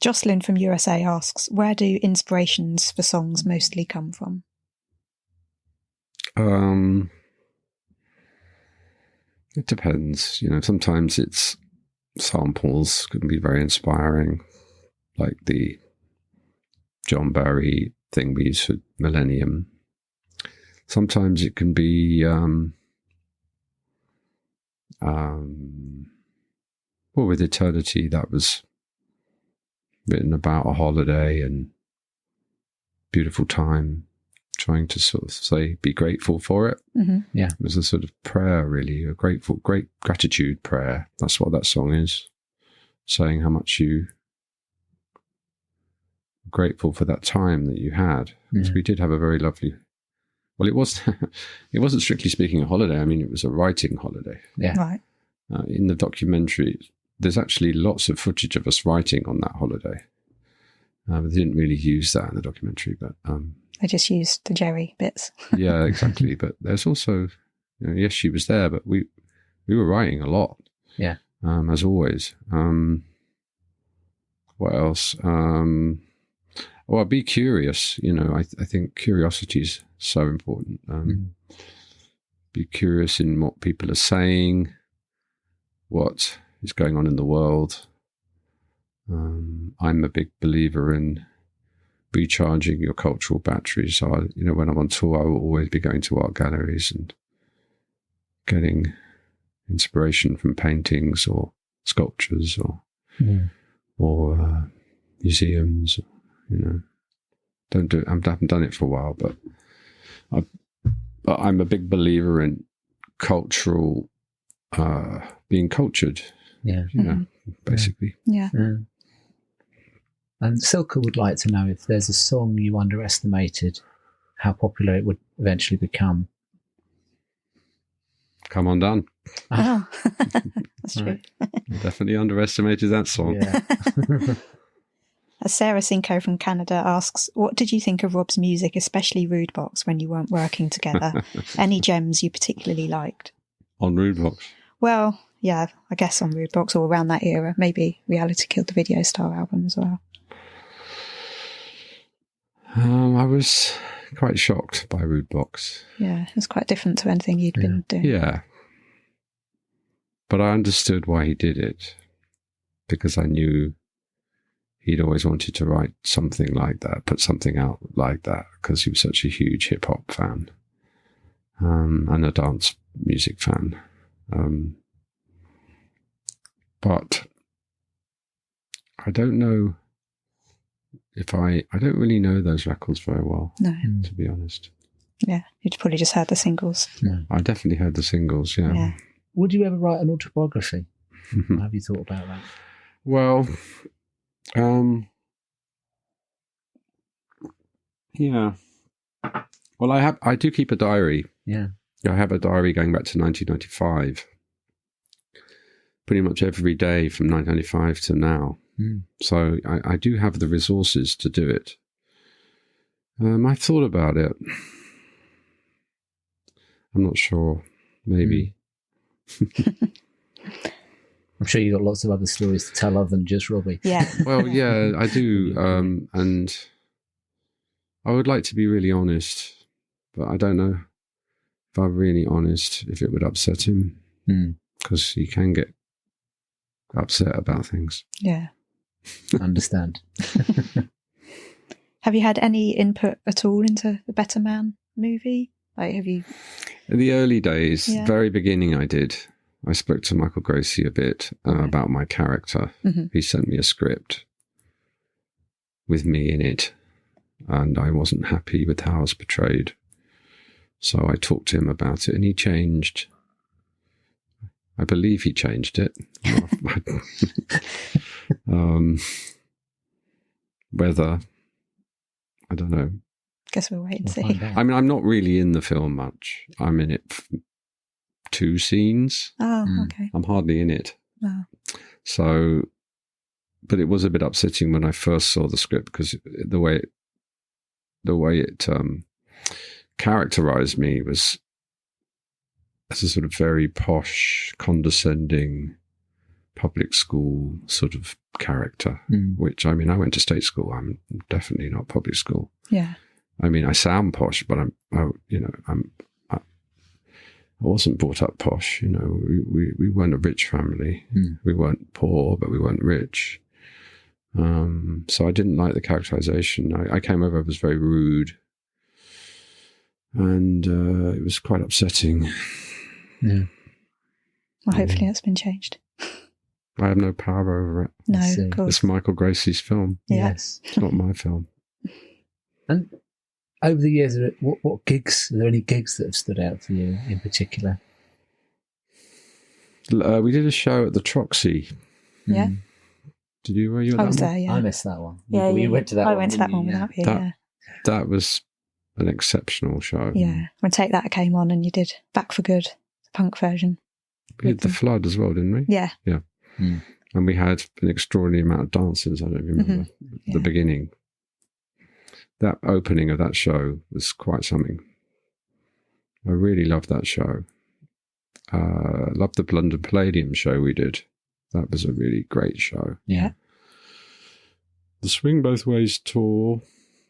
Jocelyn from USA asks, where do inspirations for songs mostly come from? It depends. Sometimes it's samples can be very inspiring, like the John Barry thing we used for Millennium. Sometimes it can be with Eternity, that was written about a holiday and beautiful time, trying to sort of say, be grateful for it. Mm-hmm. Yeah. It was a sort of prayer, really, a great gratitude prayer. That's what that song is, saying how much you are grateful for that time that you had. Because we did have a very lovely, well, it wasn't strictly speaking a holiday. I mean, it was a writing holiday. Yeah. Right. In the documentary, there's actually lots of footage of us writing on that holiday. They didn't really use that in the documentary, but I just used the Jerry bits. yeah, exactly. But there's also, yes, she was there, but we were writing a lot. Yeah. As always. What else? Well, be curious. I think curiosity is so important. Be curious in what people are saying, what is going on in the world. I'm a big believer in recharging your cultural batteries. So, when I'm on tour, I will always be going to art galleries and getting inspiration from paintings or sculptures or museums. I haven't done it for a while, but I'm a big believer in cultural, being cultured. Yeah. Basically. Yeah. And Silke would like to know if there's a song you underestimated, how popular it would eventually become. Come On Down. Oh, that's true. Right. Definitely underestimated that song. Yeah. Sarah Cinco from Canada asks, what did you think of Rob's music, especially Rude Box, when you weren't working together? Any gems you particularly liked? On Rude Box. Well, yeah, I guess on Rude Box or around that era. Maybe Reality Killed the Video Star album as well. I was quite shocked by Rude Box. Yeah, it was quite different to anything you'd been doing. Yeah. But I understood why he did it, because I knew he'd always wanted to write something like that, put something out like that, because he was such a huge hip-hop fan and a dance music fan. But I don't know if I don't really know those records very well, No. to be honest. Yeah, you'd probably just heard the singles. I definitely heard the singles, yeah. Would you ever write an autobiography? Have you thought about that? Well, yeah. Well, I do keep a diary. Yeah. I have a diary going back to 1995. Pretty much every day from 1995 to now. So I do have the resources to do it. I've thought about it. I'm not sure. Maybe. I'm sure you've got lots of other stories to tell other than just Robbie. Yeah. Well, yeah, I do. And I would like to be really honest, but I don't know if I'm really honest, if it would upset him. Because he can get upset about things. Yeah. Understand. Have you had any input at all into the Better Man movie? Like, have you? In the early days, Yeah. very beginning, I did. I spoke to Michael Gracie a bit about my character. He sent me a script with me in it, and I wasn't happy with how I was portrayed. So I talked to him about it, and he changed. I believe he changed it. Whether, I don't know. Guess we'll wait and see. I mean, I'm not really in the film much. I'm in it 2 scenes. Oh, okay. I'm hardly in it. Oh. So, but it was a bit upsetting when I first saw the script, because the way it characterized me was as a sort of very posh, condescending public school sort of character, which, I mean, I went to state school. I'm definitely not public school. Yeah. I mean, I sound posh, but I wasn't brought up posh. You know, we weren't a rich family. We weren't poor, but we weren't rich. So I didn't like the characterization. I came over, I was very rude, and it was quite upsetting. Yeah. Well, hopefully that's been changed. I have no power over it. No, of course. It's Michael Gracie's film. Yeah. Yes. It's not my film. And over the years, what gigs, are there any gigs that have stood out for you in particular? We did a show at the Troxy. Yeah. Did you? Were you at I was that one? there, yeah. I missed that one. Yeah, you went to that one. I went to that one without you, yeah. That was an exceptional show. Yeah. When Take That came on and you did Back for Good, the punk version. We did The Flood as well, didn't we? Yeah. Yeah. And we had an extraordinary amount of dancers. I don't remember the beginning. That opening of that show was quite something. I really loved that show. Loved the London Palladium show we did. That was a really great show. Yeah. The Swing Both Ways tour.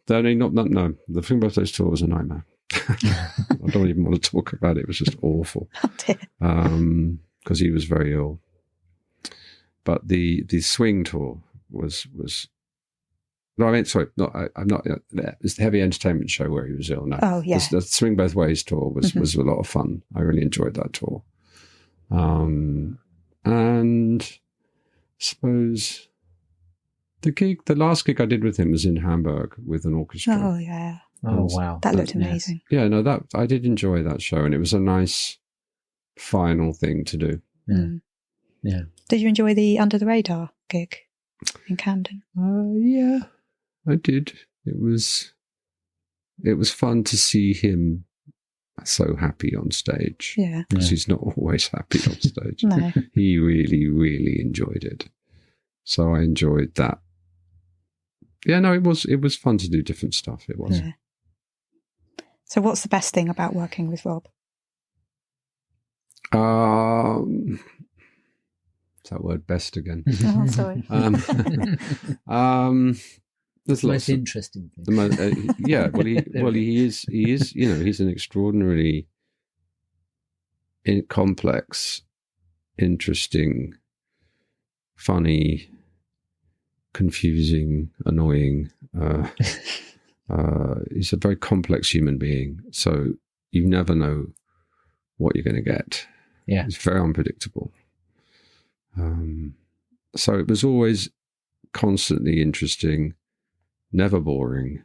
No. The Swing Both Ways tour was a nightmare. I don't even want to talk about it. It was just awful. Oh, dear. Because he was very ill. But the Swing tour was. No, I mean, sorry, I'm not. It's the Heavy Entertainment show where he was ill. No. Oh, yeah. The Swing Both Ways tour was a lot of fun. I really enjoyed that tour. And I suppose the last gig I did with him was in Hamburg with an orchestra. Oh, yeah. Oh, wow. That looked amazing. Yeah, no, that I did enjoy that show, and it was a nice final thing to do. Yeah. Did you enjoy the Under the Radar gig in Camden? Yeah, I did. It was fun to see him so happy on stage. Yeah. Because he's not always happy on stage. No. He really, really enjoyed it. So I enjoyed that. Yeah, no, it was fun to do different stuff. It was. Yeah. So what's the best thing about working with Rob? Is that word best again? Oh, sorry. There's the lots most of, interesting thing. He is. You know, he's an extraordinarily complex, interesting, funny, confusing, annoying. He's a very complex human being, so you never know what you're going to get. Yeah, it's very unpredictable. So it was always constantly interesting, never boring,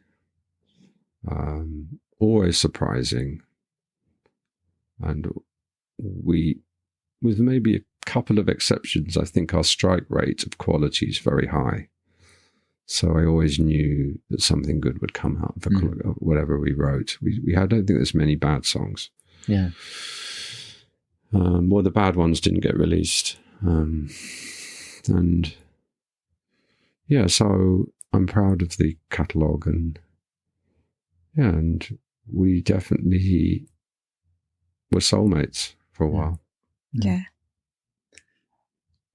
always surprising, and we, with maybe a couple of exceptions, I think our strike rate of quality is very high. So I always knew that something good would come out of whatever we wrote. I don't think there's many bad songs. Yeah. Well, the bad ones didn't get released. And yeah, so I'm proud of the catalogue, and we definitely were soulmates for a while. Yeah.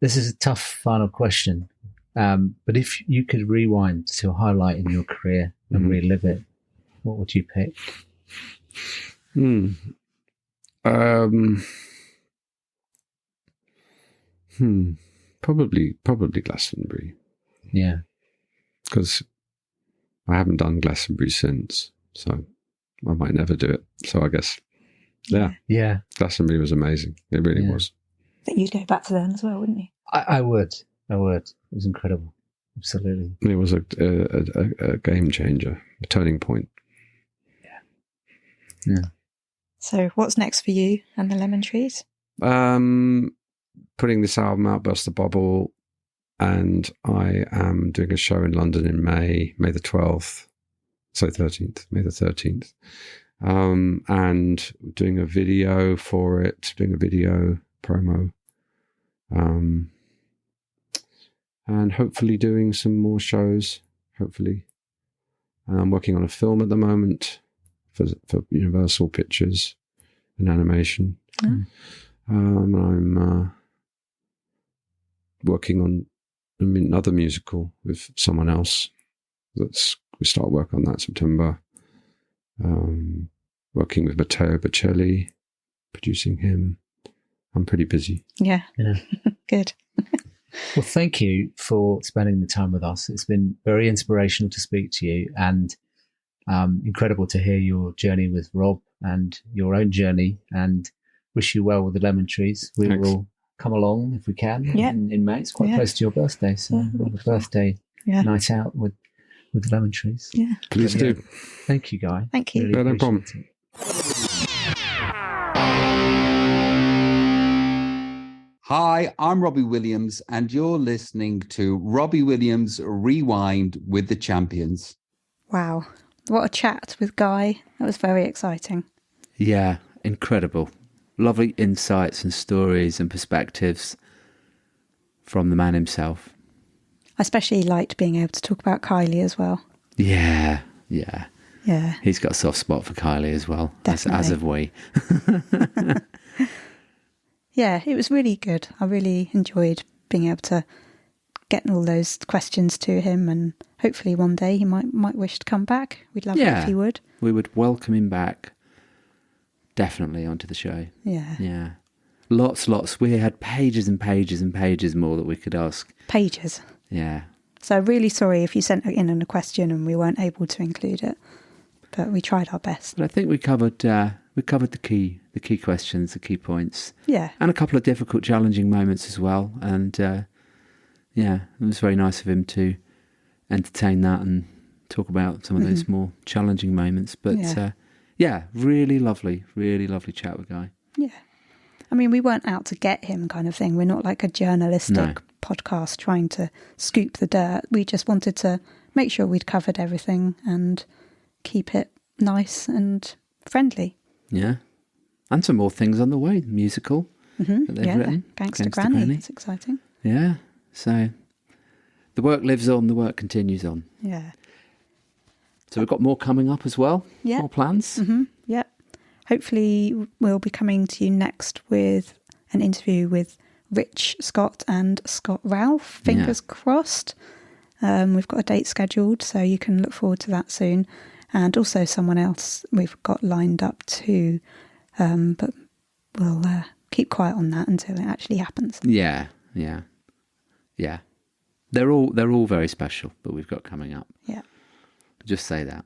This is a tough final question. But if you could rewind to a highlight in your career and relive it, what would you pick? Probably Glastonbury. Yeah. Because I haven't done Glastonbury since, so I might never do it. So I guess, yeah. Glastonbury was amazing. It really was. I think you'd go back to them as well, wouldn't you? I would. It was incredible. Absolutely. It was a game changer, a turning point. Yeah. So what's next for you and the Lemon Trees? Putting this album out, Burst the Bubble, and I am doing a show in London in May the 12th, so 13th, May the 13th, and doing a video for it, doing a video promo, and hopefully doing some more shows, hopefully. I'm working on a film at the moment for Universal Pictures and animation. Oh. I'm working on another musical with someone else. We start work on that September. Working with Matteo Bocelli, producing him. I'm pretty busy. Yeah. Good. Well, thank you for spending the time with us. It's been very inspirational to speak to you, and incredible to hear your journey with Rob and your own journey, and wish you well with the Lemon Trees. We Thanks. will come along if we can in May. It's quite close to your birthday, so we'll have a birthday night out with the Lemon Trees. Yeah. Please do. Thank you, Guy. Thank you. Really No problem. appreciate it. Hi, I'm Robbie Williams, and you're listening to Robbie Williams Rewind with the Champions. Wow. What a chat with Guy. That was very exciting. Yeah, incredible. Lovely insights and stories and perspectives from the man himself. I especially liked being able to talk about Kylie as well. Yeah. Yeah. He's got a soft spot for Kylie as well, as have we. Yeah, it was really good. I really enjoyed being able to get all those questions to him, and hopefully one day he might wish to come back. We'd love it if he would. We would welcome him back, definitely, onto the show. Yeah. Lots. We had pages and pages and pages more that we could ask. Pages. Yeah. So really sorry if you sent in a question and we weren't able to include it, but we tried our best. But I think we covered the key questions, the key points. Yeah. And a couple of difficult, challenging moments as well. And it was very nice of him to entertain that and talk about some of those more challenging moments. But really lovely chat with Guy. Yeah. I mean, we weren't out to get him kind of thing. We're not like a journalistic podcast trying to scoop the dirt. We just wanted to make sure we'd covered everything and keep it nice and friendly. Yeah. And some more things on the way. The musical that they've written. Gangster Granny. It's exciting. Yeah. So the work lives on, the work continues on. Yeah. So we've got more coming up as well. Yeah. More plans. Mm-hmm. Yeah. Hopefully we'll be coming to you next with an interview with Rich Scott and Scott Ralph. Fingers crossed. We've got a date scheduled, so you can look forward to that soon. And also someone else we've got lined up too. But we'll keep quiet on that until it actually happens. Yeah. They're all very special, but we've got coming up. Yeah. Just say that.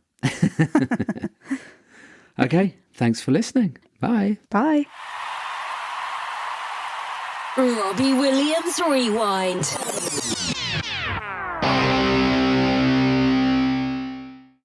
Okay, thanks for listening. Bye. Bye. Robbie Williams Rewind.